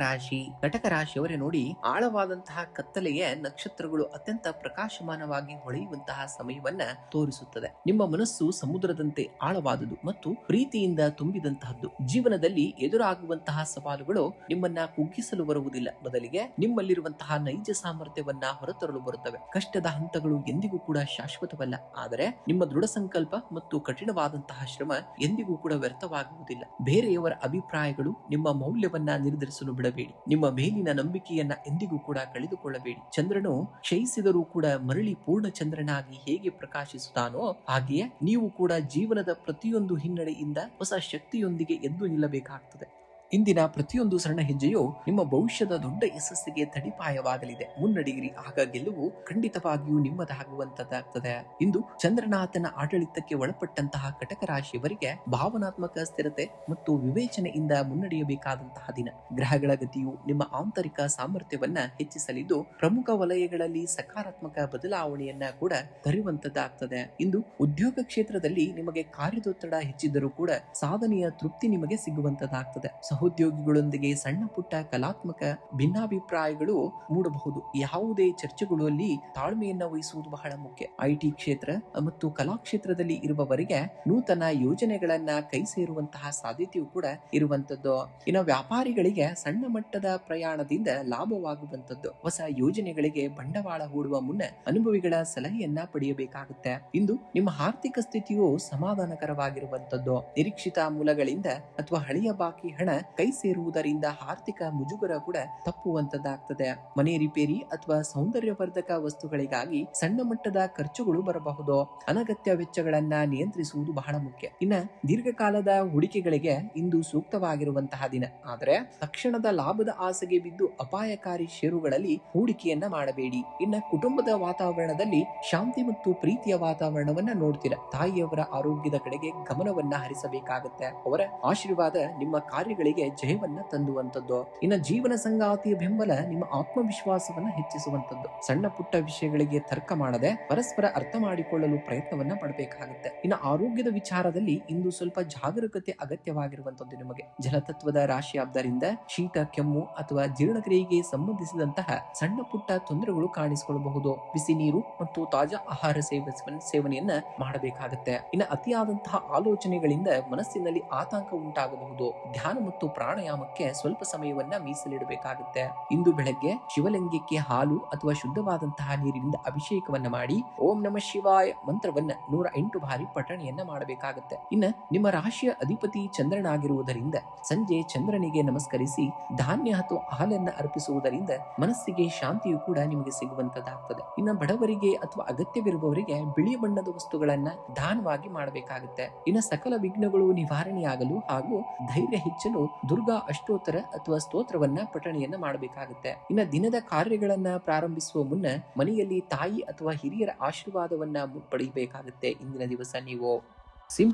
ರಾಶಿಯವರೇ ನೋಡಿ, ಆಳವಾದಂತಹ ಕತ್ತಲೆಯ ನಕ್ಷತ್ರಗಳು ಅತ್ಯಂತ ಪ್ರಕಾಶಮಾನವಾಗಿ ಹೊಳೆಯುವಂತಹ ಸಮಯವನ್ನ ತೋರಿಸುತ್ತದೆ. ನಿಮ್ಮ ಮನಸ್ಸು ಸಮುದ್ರದಂತೆ ಆಳವಾದುದು ಮತ್ತು ಪ್ರೀತಿಯಿಂದ ತುಂಬಿದಂತಹದ್ದು. ಜೀವನದಲ್ಲಿ ಎದುರಾಗುವಂತಹ ಸವಾಲುಗಳು ನಿಮ್ಮನ್ನ ಕುಗ್ಗಿಸಲು ಬರುವುದಿಲ್ಲ, ಬದಲಿಗೆ ನಿಮ್ಮಲ್ಲಿರುವಂತಹ ನೈಜ ಸಾಮರ್ಥ್ಯವನ್ನ ಹೊರತರಲು ಬರುತ್ತವೆ. ಕಷ್ಟದ ಹಂತಗಳು ಎಂದಿಗೂ ಕೂಡ ಶಾಶ್ವತವಲ್ಲ, ಆದರೆ ನಿಮ್ಮ ದೃಢ ಸಂಕಲ್ಪ ಮತ್ತು ಕಠಿಣವಾದಂತಹ ಶ್ರಮ ಎಂದಿಗೂ ಕೂಡ ವ್ಯರ್ಥವಾಗುವುದಿಲ್ಲ. ಬೇರೆಯವರ ಅಭಿಪ್ರಾಯಗಳು ನಿಮ್ಮ ಮೌಲ್ಯವನ್ನ ನಿರ್ಧರಿಸಲು ಬಿಡಬೇಡಿ. ನಿಮ್ಮ ಮೇಲಿನ ನಂಬಿಕೆಯನ್ನ ಎಂದಿಗೂ ಕೂಡ ಕಳೆದುಕೊಳ್ಳಬೇಡಿ. ಚಂದ್ರನು ಕ್ಷಯಿಸಿದರೂ ಕೂಡ ಮರಳಿ ಪೂರ್ಣ ಚಂದ್ರನಾಗಿ ಹೇಗೆ ಪ್ರಕಾಶಿಸುತ್ತಾನೋ ಹಾಗೆಯೇ ನೀವು ಕೂಡ ಜೀವನದ ಪ್ರತಿಯೊಂದು ಹಿನ್ನಡೆಯಿಂದ ಹೊಸ ಶಕ್ತಿಯೊಂದಿಗೆ ಎದ್ದು ನಿಲ್ಲಬೇಕಾಗ್ತದೆ. ಇಂದಿನ ಪ್ರತಿಯೊಂದು ಸಣ್ಣ ಹೆಜ್ಜೆಯು ನಿಮ್ಮ ಭವಿಷ್ಯದ ದೊಡ್ಡ ಯಶಸ್ಸಿಗೆ ತಡಿಪಾಯವಾಗಲಿದೆ. ಮುನ್ನಡೆಯಿರಿ, ಆಗ ಗೆಲುವು ಖಂಡಿತವಾಗಿಯೂ ನಿಮ್ಮದಾಗುವಂತದ್ದಾಗ್ತದೆ. ಇಂದು ಚಂದ್ರನಾಥನ ಆಡಳಿತಕ್ಕೆ ಒಳಪಟ್ಟಂತಹ ಕಟಕ ರಾಶಿಯವರಿಗೆ ಭಾವನಾತ್ಮಕ ಸ್ಥಿರತೆ ಮತ್ತು ವಿವೇಚನೆಯಿಂದ ಮುನ್ನಡೆಯಬೇಕಾದಂತಹ ದಿನ. ಗ್ರಹಗಳ ಗತಿಯು ನಿಮ್ಮ ಆಂತರಿಕ ಸಾಮರ್ಥ್ಯವನ್ನ ಹೆಚ್ಚಿಸಲಿದ್ದು ಪ್ರಮುಖ ವಲಯಗಳಲ್ಲಿ ಸಕಾರಾತ್ಮಕ ಬದಲಾವಣೆಯನ್ನ ಕೂಡ ತರುವಂತದ್ದಾಗ್ತದೆ. ಇಂದು ಉದ್ಯೋಗ ಕ್ಷೇತ್ರದಲ್ಲಿ ನಿಮಗೆ ಕಾರ್ಯದೊತ್ತಡ ಹೆಚ್ಚಿದ್ದರೂ ಕೂಡ ಸಾಧನೆಯ ತೃಪ್ತಿ ನಿಮಗೆ ಸಿಗುವಂತದ್ದಾಗ್ತದೆ. ಸಹೋದ್ಯೋಗಿಗಳೊಂದಿಗೆ ಸಣ್ಣ ಪುಟ್ಟ ಕಲಾತ್ಮಕ ಭಿನ್ನಾಭಿಪ್ರಾಯಗಳು ಮೂಡಬಹುದು. ಯಾವುದೇ ಚರ್ಚೆಗಳಲ್ಲಿ ತಾಳ್ಮೆಯನ್ನ ವಹಿಸುವುದು ಬಹಳ ಮುಖ್ಯ. ಐಟಿ ಕ್ಷೇತ್ರ ಮತ್ತು ಕಲಾ ಕ್ಷೇತ್ರದಲ್ಲಿ ಇರುವವರಿಗೆ ನೂತನ ಯೋಜನೆಗಳನ್ನ ಕೈ ಸೇರುವಂತಹ ಸಾಧ್ಯತೆಯೂ ಕೂಡ ಇರುವಂತದ್ದು. ಇನ್ನು ವ್ಯಾಪಾರಿಗಳಿಗೆ ಸಣ್ಣ ಮಟ್ಟದ ಪ್ರಯಾಣದಿಂದ ಲಾಭವಾಗುವಂತದ್ದು. ಹೊಸ ಯೋಜನೆಗಳಿಗೆ ಬಂಡವಾಳ ಹೂಡುವ ಮುನ್ನ ಅನುಭವಿಗಳ ಸಲಹೆಯನ್ನ ಪಡೆಯಬೇಕಾಗುತ್ತೆ. ಇಂದು ನಿಮ್ಮ ಆರ್ಥಿಕ ಸ್ಥಿತಿಯು ಸಮಾಧಾನಕರವಾಗಿರುವಂತದ್ದು. ನಿರೀಕ್ಷಿತ ಮೂಲಗಳಿಂದ ಅಥವಾ ಹಳೆಯ ಬಾಕಿ ಹಣ ಕೈ ಸೇರುವುದರಿಂದ ಆರ್ಥಿಕ ಮುಜುಗರ ಕೂಡ ತಪ್ಪುವಂತದ್ದಾಗ್ತದೆ. ಮನೆ ರಿಪೇರಿ ಅಥವಾ ಸೌಂದರ್ಯವರ್ಧಕ ವಸ್ತುಗಳಿಗಾಗಿ ಸಣ್ಣ ಮಟ್ಟದ ಖರ್ಚುಗಳು ಬರಬಹುದು. ಅನಗತ್ಯ ವೆಚ್ಚಗಳನ್ನ ನಿಯಂತ್ರಿಸುವುದು ಬಹಳ ಮುಖ್ಯ. ಇನ್ನ ದೀರ್ಘಕಾಲದ ಹೂಡಿಕೆಗಳಿಗೆ ಇಂದು ಸೂಕ್ತವಾಗಿರುವಂತಹ ದಿನ, ಆದರೆ ತಕ್ಷಣದ ಲಾಭದ ಆಸೆಗೆ ಬಿದ್ದು ಅಪಾಯಕಾರಿ ಷೇರುಗಳಲ್ಲಿ ಹೂಡಿಕೆಯನ್ನ ಮಾಡಬೇಡಿ. ಇನ್ನ ಕುಟುಂಬದ ವಾತಾವರಣದಲ್ಲಿ ಶಾಂತಿ ಮತ್ತು ಪ್ರೀತಿಯ ವಾತಾವರಣವನ್ನ ನೋಡ್ತೀರಾ. ತಾಯಿಯವರ ಆರೋಗ್ಯದ ಕಡೆಗೆ ಗಮನವನ್ನ ಹರಿಸಬೇಕಾಗುತ್ತೆ. ಅವರ ಆಶೀರ್ವಾದ ನಿಮ್ಮ ಕಾರ್ಯಗಳಿಗೆ ಜಯವನ್ನ ತಂದುವಂತದ್ದು. ಇನ್ನು ಜೀವನ ಸಂಗಾತಿಯ ಬೆಂಬಲ ನಿಮ್ಮ ಆತ್ಮವಿಶ್ವಾಸವನ್ನ ಹೆಚ್ಚಿಸುವಂತದ್ದು. ಸಣ್ಣ ಪುಟ್ಟ ವಿಷಯಗಳಿಗೆ ತರ್ಕ ಮಾಡದೆ ಪರಸ್ಪರ ಅರ್ಥ ಮಾಡಿಕೊಳ್ಳಲು ಪ್ರಯತ್ನವನ್ನ ಪಡಬೇಕಾಗುತ್ತೆ. ಇನ್ನು ಆರೋಗ್ಯದ ವಿಚಾರದಲ್ಲಿ ಇಂದು ಸ್ವಲ್ಪ ಜಾಗರೂಕತೆ ಅಗತ್ಯವಾಗಿರುವಂತದ್ದು. ನಿಮಗೆ ಜಲತತ್ವದ ರಾಶಿಯಾದ್ದರಿಂದ ಶೀತ, ಕೆಮ್ಮು ಅಥವಾ ಜೀರ್ಣಕ್ರಿಯೆಗೆ ಸಂಬಂಧಿಸಿದಂತಹ ಸಣ್ಣ ಪುಟ್ಟ ತೊಂದರೆಗಳು ಕಾಣಿಸಿಕೊಳ್ಳಬಹುದು. ಬಿಸಿ ನೀರು ಮತ್ತು ತಾಜಾ ಆಹಾರ ಸೇವನೆಯನ್ನ ಮಾಡಬೇಕಾಗುತ್ತೆ. ಇನ್ನು ಅತಿಯಾದಂತಹ ಆಲೋಚನೆಗಳಿಂದ ಮನಸ್ಸಿನಲ್ಲಿ ಆತಂಕ ಉಂಟಾಗಬಹುದು. ಧ್ಯಾನ ಮತ್ತು ಪ್ರಾಣಾಯಾಮಕ್ಕೆ ಸ್ವಲ್ಪ ಸಮಯವನ್ನ ಮೀಸಲಿಡಬೇಕಾಗುತ್ತೆ. ಇಂದು ಬೆಳಗ್ಗೆ ಶಿವಲಿಂಗಕ್ಕೆ ಹಾಲು ಅಥವಾ ಶುದ್ಧವಾದಂತಹ ನೀರಿನಿಂದ ಅಭಿಷೇಕವನ್ನ ಮಾಡಿ ಓಂ ನಮಃ ಶಿವಾಯ ಮಂತ್ರವನ್ನ 108 ಬಾರಿ ಪಠಣೆಯನ್ನ ಮಾಡಬೇಕಾಗುತ್ತೆ. ಇನ್ನ ನಿಮ್ಮ ರಾಶಿಯ ಅಧಿಪತಿ ಚಂದ್ರನಾಗಿರುವುದರಿಂದ ಸಂಜೆ ಚಂದ್ರನಿಗೆ ನಮಸ್ಕರಿಸಿ ಧಾನ್ಯ ಅಥವಾ ಹಾಲನ್ನ ಅರ್ಪಿಸುವುದರಿಂದ ಮನಸ್ಸಿಗೆ ಶಾಂತಿಯು ಕೂಡ ನಿಮಗೆ ಸಿಗುವಂತದ್ದಾಗ್ತದೆ. ಇನ್ನ ಬಡವರಿಗೆ ಅಥವಾ ಅಗತ್ಯವಿರುವವರಿಗೆ ಬಿಳಿ ಬಣ್ಣದ ವಸ್ತುಗಳನ್ನ ದಾನವಾಗಿ ಮಾಡಬೇಕಾಗುತ್ತೆ. ಇನ್ನ ಸಕಲ ವಿಘ್ನಗಳು ನಿವಾರಣೆಯಾಗಲು ಹಾಗೂ ಧೈರ್ಯ ಹೆಚ್ಚಲು ದುರ್ಗಾ ಅಷ್ಟೋತ್ತರ ಅಥವಾ ಸ್ತೋತ್ರವನ್ನ ಪಠಣೆಯನ್ನ ಮಾಡಬೇಕಾಗುತ್ತೆ. ಇನ್ನ ದಿನದ ಕಾರ್ಯಗಳನ್ನ ಪ್ರಾರಂಭಿಸುವ ಮುನ್ನ ಮನೆಯಲ್ಲಿ ತಾಯಿ ಅಥವಾ ಹಿರಿಯರ ಆಶೀರ್ವಾದವನ್ನ ಪಡೆಯಬೇಕಾಗುತ್ತೆ. ಇಂದಿನ ದಿವಸ ನೀವು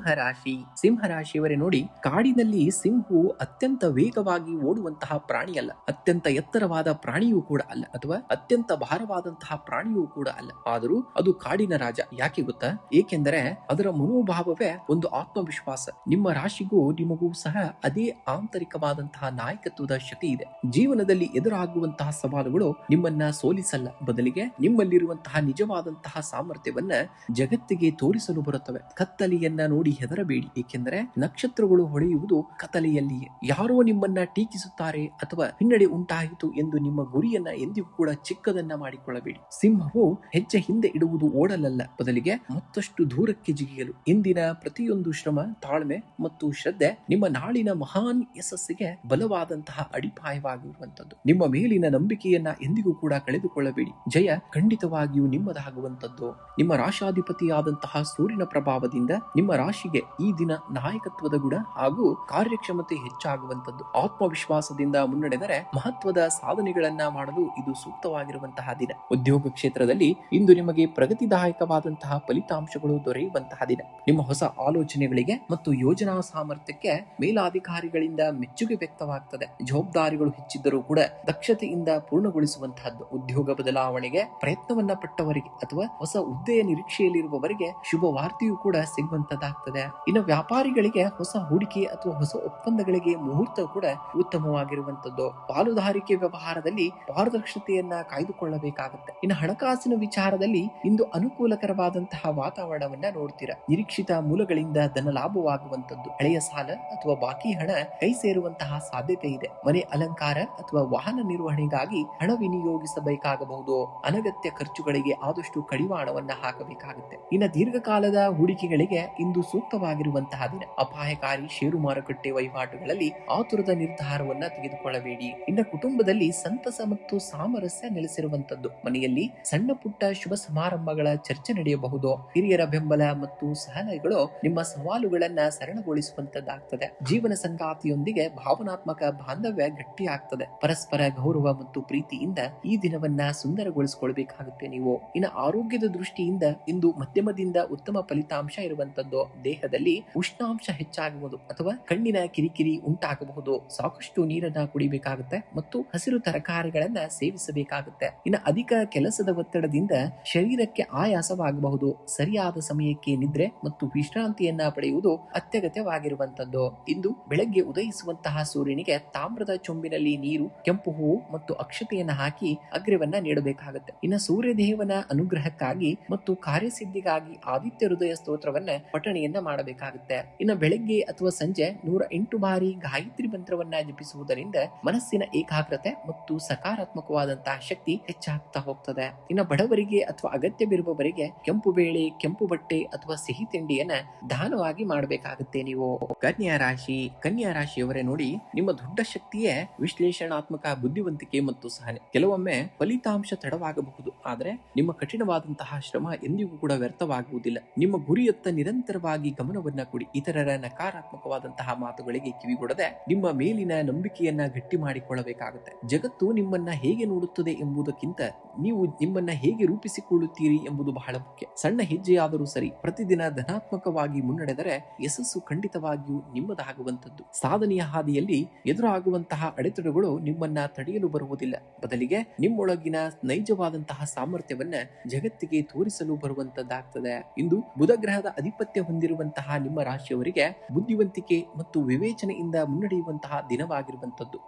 ಸಿಂಹರಾಶಿಯವರೇ ನೋಡಿ, ಕಾಡಿನಲ್ಲಿ ಸಿಂಹವು ಅತ್ಯಂತ ವೇಗವಾಗಿ ಓಡುವಂತಹ ಪ್ರಾಣಿಯಲ್ಲ, ಅತ್ಯಂತ ಎತ್ತರವಾದ ಪ್ರಾಣಿಯೂ ಕೂಡ ಅಲ್ಲ, ಅಥವಾ ಅತ್ಯಂತ ಭಾರವಾದಂತಹ ಪ್ರಾಣಿಯೂ ಕೂಡ ಅಲ್ಲ. ಆದರೂ ಅದು ಕಾಡಿನ ರಾಜ. ಯಾಕೆ ಗೊತ್ತಾ? ಏಕೆಂದರೆ ಅದರ ಮನೋಭಾವವೇ ಒಂದು ಆತ್ಮವಿಶ್ವಾಸ. ನಿಮ್ಮ ರಾಶಿಗೂ ನಿಮಗೂ ಸಹ ಅದೇ ಆಂತರಿಕವಾದಂತಹ ನಾಯಕತ್ವದ ಶಕ್ತಿ ಇದೆ. ಜೀವನದಲ್ಲಿ ಎದುರಾಗುವಂತಹ ಸವಾಲುಗಳು ನಿಮ್ಮನ್ನ ಸೋಲಿಸಲ್ಲ, ಬದಲಿಗೆ ನಿಮ್ಮಲ್ಲಿರುವಂತಹ ನಿಜವಾದಂತಹ ಸಾಮರ್ಥ್ಯವನ್ನ ಜಗತ್ತಿಗೆ ತೋರಿಸಲು ಬರುತ್ತವೆ. ಕತ್ತಲೆಯನ್ನ ನೋಡಿ ಹೆದರಬೇಡಿ, ಏಕೆಂದರೆ ನಕ್ಷತ್ರಗಳು ಹೊಳೆಯುವುದು ಕತ್ತಲೆಯಲ್ಲಿಯೇ. ಯಾರೋ ನಿಮ್ಮನ್ನ ಟೀಕಿಸುತ್ತಾರೆ ಅಥವಾ ಹಿನ್ನಡೆ ಉಂಟಾಯಿತು ಎಂದು ನಿಮ್ಮ ಗುರಿಯನ್ನ ಎಂದಿಗೂ ಕೂಡ ಚಿಕ್ಕದನ್ನ ಮಾಡಿಕೊಳ್ಳಬೇಡಿ. ಸಿಂಹವು ಹೆಜ್ಜೆ ಹಿಂದೆ ಇಡುವುದು ಓಡಲಲ್ಲ, ಬದಲಿಗೆ ಮತ್ತಷ್ಟು ದೂರಕ್ಕೆ ಜಿಗಿಯಲು. ಇಂದಿನ ಪ್ರತಿಯೊಂದು ಶ್ರಮ, ತಾಳ್ಮೆ ಮತ್ತು ಶ್ರದ್ಧೆ ನಿಮ್ಮ ನಾಳಿನ ಮಹಾನ್ ಯಶಸ್ಸಿಗೆ ಬಲವಾದಂತಹ ಅಡಿಪಾಯವಾಗಿರುವಂತದ್ದು. ನಿಮ್ಮ ಮೇಲಿನ ನಂಬಿಕೆಯನ್ನ ಎಂದಿಗೂ ಕೂಡ ಕಳೆದುಕೊಳ್ಳಬೇಡಿ. ಜಯ ಖಂಡಿತವಾಗಿಯೂ ನಿಮ್ಮದಾಗುವಂತದ್ದು. ನಿಮ್ಮ ರಾಶಾಧಿಪತಿಯಾದಂತಹ ಸೂರ್ಯನ ಪ್ರಭಾವದಿಂದ ನಿಮ್ಮ ರಾಶಿಗೆ ಈ ದಿನ ನಾಯಕತ್ವದ ಗುಣ ಹಾಗೂ ಕಾರ್ಯಕ್ಷಮತೆ ಹೆಚ್ಚಾಗುವಂತದ್ದು. ಆತ್ಮವಿಶ್ವಾಸದಿಂದ ಮುನ್ನಡೆದರೆ ಮಹತ್ವದ ಸಾಧನೆಗಳನ್ನ ಮಾಡಲು ಇದು ಸೂಕ್ತವಾಗಿರುವಂತಹ ದಿನ. ಉದ್ಯೋಗ ಕ್ಷೇತ್ರದಲ್ಲಿ ಇಂದು ನಿಮಗೆ ಪ್ರಗತಿದಾಯಕವಾದಂತಹ ಫಲಿತಾಂಶಗಳು ದೊರೆಯುವಂತಹ ದಿನ. ನಿಮ್ಮ ಹೊಸ ಆಲೋಚನೆಗಳಿಗೆ ಮತ್ತು ಯೋಜನಾ ಸಾಮರ್ಥ್ಯಕ್ಕೆ ಮೇಲಾಧಿಕಾರಿಗಳಿಂದ ಮೆಚ್ಚುಗೆ ವ್ಯಕ್ತವಾಗ್ತದೆ. ಜವಾಬ್ದಾರಿಗಳು ಹೆಚ್ಚಿದ್ದರೂ ಕೂಡ ದಕ್ಷತೆಯಿಂದ ಪೂರ್ಣಗೊಳಿಸುವಂತಹದ್ದು. ಉದ್ಯೋಗ ಬದಲಾವಣೆಗೆ ಪ್ರಯತ್ನವನ್ನ ಪಟ್ಟವರಿಗೆ ಅಥವಾ ಹೊಸ ಹುದ್ದೆಯ ನಿರೀಕ್ಷೆಯಲ್ಲಿರುವವರಿಗೆ ಶುಭ ವಾರ್ತೆಯೂ ಕೂಡ ಸಿಗುವಂತದ್ದಾಗ್ತದೆ. ಇನ್ನು ವ್ಯಾಪಾರಿಗಳಿಗೆ ಹೊಸ ಹೂಡಿಕೆ ಅಥವಾ ಹೊಸ ಒಪ್ಪಂದಗಳಿಗೆ ಮುಹೂರ್ತ ಕೂಡ ಉತ್ತಮವಾಗಿರುವಂತದ್ದು. ಪಾಲುದಾರಿಕೆ ವ್ಯವಹಾರದಲ್ಲಿ ಪಾರದರ್ಶತೆಯನ್ನ ಕಾಯ್ದುಕೊಳ್ಳಬೇಕಾಗುತ್ತೆ. ಇನ್ನು ಹಣಕಾಸಿನ ವಿಚಾರದಲ್ಲಿ ಇಂದು ಅನುಕೂಲಕರವಾದಂತಹ ವಾತಾವರಣವನ್ನ ನೋಡ್ತೀರಾ. ನಿರೀಕ್ಷಿತ ಮೂಲಗಳಿಂದ ಧನ ಲಾಭವಾಗುವಂತದ್ದು. ಹಳೆಯ ಸಾಲ ಅಥವಾ ಬಾಕಿ ಹಣ ಕೈ ಸೇರುವಂತಹ ಸಾಧ್ಯತೆ ಇದೆ. ಮನೆ ಅಲಂಕಾರ ಅಥವಾ ವಾಹನ ನಿರ್ವಹಣೆಗಾಗಿ ಹಣ ವಿನಿಯೋಗಿಸಬೇಕಾಗಬಹುದು. ಅನಗತ್ಯ ಖರ್ಚುಗಳಿಗೆ ಆದಷ್ಟು ಕಡಿವಾಣವನ್ನ ಹಾಕಬೇಕಾಗುತ್ತೆ. ಇನ್ನು ದೀರ್ಘಕಾಲದ ಹೂಡಿಕೆಗಳಿಗೆ ಇಂದು ಸೂಕ್ತವಾಗಿರುವಂತಹ ದಿನ. ಅಪಾಯಕಾರಿ ಷೇರು ಮಾರುಕಟ್ಟೆ ವಹಿವಾಟುಗಳಲ್ಲಿ ಆತುರದ ನಿರ್ಧಾರವನ್ನ ತೆಗೆದುಕೊಳ್ಳಬೇಡಿ. ಇನ್ನು ಕುಟುಂಬದಲ್ಲಿ ಸಂತಸ ಮತ್ತು ಸಾಮರಸ್ಯ ನೆಲೆಸಿರುವಂತದ್ದು. ಮನೆಯಲ್ಲಿ ಸಣ್ಣ ಪುಟ್ಟ ಶುಭ ಸಮಾರಂಭಗಳ ಚರ್ಚೆ ನಡೆಯಬಹುದು. ಹಿರಿಯರ ಬೆಂಬಲ ಮತ್ತು ಸಲಹೆಗಳು ನಿಮ್ಮ ಸವಾಲುಗಳನ್ನ ಸರಳಗೊಳಿಸುವಂತದ್ದಾಗ್ತದೆ. ಜೀವನ ಸಂಗಾತಿಯೊಂದಿಗೆ ಭಾವನಾತ್ಮಕ ಬಾಂಧವ್ಯ ಗಟ್ಟಿಯಾಗ್ತದೆ. ಪರಸ್ಪರ ಗೌರವ ಮತ್ತು ಪ್ರೀತಿಯಿಂದ ಈ ದಿನವನ್ನ ಸುಂದರಗೊಳಿಸಿಕೊಳ್ಬೇಕಾಗುತ್ತೆ ನೀವು. ಇನ್ನು ಆರೋಗ್ಯದ ದೃಷ್ಟಿಯಿಂದ ಇಂದು ಮಧ್ಯಮದಿಂದ ಉತ್ತಮ ಫಲಿತಾಂಶ ಇರುವಂತದ್ದು. ದೇಹದಲ್ಲಿ ಉಷ್ಣಾಂಶ ಹೆಚ್ಚಾಗುವುದು ಅಥವಾ ಕಣ್ಣಿನ ಕಿರಿಕಿರಿ ಉಂಟಾಗಬಹುದು. ಸಾಕಷ್ಟು ನೀರನ್ನ ಕುಡಿಬೇಕಾಗುತ್ತೆ ಮತ್ತು ಹಸಿರು ತರಕಾರಿಗಳನ್ನ ಸೇವಿಸಬೇಕಾಗುತ್ತೆ. ಇನ್ನು ಅಧಿಕ ಕೆಲಸದ ಒತ್ತಡದಿಂದ ಶರೀರಕ್ಕೆ ಆಯಾಸವಾಗಬಹುದು. ಸರಿಯಾದ ಸಮಯಕ್ಕೆ ನಿದ್ರೆ ಮತ್ತು ವಿಶ್ರಾಂತಿಯನ್ನ ಪಡೆಯುವುದು ಅತ್ಯಗತ್ಯವಾಗಿರುವಂತದ್ದು. ಇಂದು ಬೆಳಗ್ಗೆ ಉದಯಿಸುವಂತಹ ಸೂರ್ಯನಿಗೆ ತಾಮ್ರದ ಚೊಂಬಿನಲ್ಲಿ ನೀರು, ಕೆಂಪು ಹೂವು ಮತ್ತು ಅಕ್ಷತೆಯನ್ನ ಹಾಕಿ ಅಗ್ರ್ಯವನ್ನ ನೀಡಬೇಕಾಗುತ್ತೆ. ಇನ್ನು ಸೂರ್ಯದೇವನ ಅನುಗ್ರಹಕ್ಕಾಗಿ ಮತ್ತು ಕಾರ್ಯಸಿದ್ಧಿಗಾಗಿ ಆದಿತ್ಯ ಹೃದಯ ಸ್ತೋತ್ರವನ್ನ ಪಠಣೆಯನ್ನ ಮಾಡಬೇಕಾಗುತ್ತೆ. ಇನ್ನು ಬೆಳಗ್ಗೆ ಅಥವಾ ಸಂಜೆ 108 ಬಾರಿ ಗಾಯತ್ರಿ ಮಂತ್ರವನ್ನ ಜಪಿಸುವುದರಿಂದ ಮನಸ್ಸಿನ ಏಕಾಗ್ರತೆ ಮತ್ತು ಸಕಾರಾತ್ಮಕವಾದಂತಹ ಶಕ್ತಿ ಹೆಚ್ಚಾಗ್ತಾ ಹೋಗ್ತದೆ. ಇನ್ನು ಬಡವರಿಗೆ ಅಥವಾ ಅಗತ್ಯವಿರುವವರಿಗೆ ಕೆಂಪು ಬೇಳೆ, ಕೆಂಪು ಬಟ್ಟೆ ಅಥವಾ ಸಿಹಿ ತಿಂಡಿಯನ್ನ ದಾನವಾಗಿ ಮಾಡಬೇಕಾಗುತ್ತೆ ನೀವು. ಕನ್ಯಾ ರಾಶಿಯವರೇ ನೋಡಿ, ನಿಮ್ಮ ದೊಡ್ಡ ಶಕ್ತಿಯೇ ವಿಶ್ಲೇಷಣಾತ್ಮಕ ಬುದ್ಧಿವಂತಿಕೆ ಮತ್ತು ಸಹನೆ. ಕೆಲವೊಮ್ಮೆ ಫಲಿತಾಂಶ ತಡವಾಗಬಹುದು, ಆದರೆ ನಿಮ್ಮ ಕಠಿಣವಾದಂತಹ ಶ್ರಮ ಎಂದಿಗೂ ಕೂಡ ವ್ಯರ್ಥವಾಗುವುದಿಲ್ಲ. ನಿಮ್ಮ ಗುರಿಯತ್ತ ನಿರಂತರವಾಗಿ ಗಮನವನ್ನ ಕೊಡಿ. ಇತರರ ನಕಾರಾತ್ಮಕವಾದಂತಹ ಮಾತುಗಳಿಗೆ ಕಿವಿಗೊಡದೆ ನಿಮ್ಮ ಮೇಲಿನ ನಂಬಿಕೆಯನ್ನ ಗಟ್ಟಿ ಮಾಡಿಕೊಳ್ಳಬೇಕಾಗುತ್ತೆ. ಜಗತ್ತು ನಿಮ್ಮನ್ನ ಹೇಗೆ ನೋಡುತ್ತದೆ ಎಂಬುದಕ್ಕಿಂತ ನೀವು ನಿಮ್ಮನ್ನ ಹೇಗೆ ರೂಪಿಸಿಕೊಳ್ಳುತ್ತೀರಿ ಎಂಬುದು ಬಹಳ ಮುಖ್ಯ. ಸಣ್ಣ ಹೆಜ್ಜೆಯಾದರೂ ಸರಿ, ಪ್ರತಿದಿನ ಧನಾತ್ಮಕವಾಗಿ ಮುನ್ನಡೆದರೆ ಯಶಸ್ಸು ಖಂಡಿತವಾಗಿಯೂ ನಿಮ್ಮದಾಗುವಂತದ್ದು. ಸಾಧನೆಯ ಹಾದಿಯಲ್ಲಿ ಎದುರಾಗುವಂತಹ ಅಡೆತಡೆಗಳು ನಿಮ್ಮನ್ನ ತಡೆಯಲು ಬರುವುದಿಲ್ಲ. ಬದಲಿಗೆ ನಿಮ್ಮೊಳಗಿನ ನೈಜವಾದಂತಹ ಸಾಮರ್ಥ್ಯವನ್ನ ಜಗತ್ತಿಗೆ ತೋರಿಸಲು ಬರುವಂತದ್ದಾಗ್ತದೆ. ಇಂದು ಬುಧ ಗ್ರಹದ ಅಧಿಪತ್ಯ ಹೊಂದಿರುವಂತಹ ನಿಮ್ಮ ರಾಶಿಯವರಿಗೆ ಬುದ್ಧಿವಂತಿಕೆ ಮತ್ತು ವಿವೇಚನೆಯಿಂದ ಮುನ್ನಡೆಯುವಂತಹ ದಿನವಾಗಿರುವಂತದ್ದು.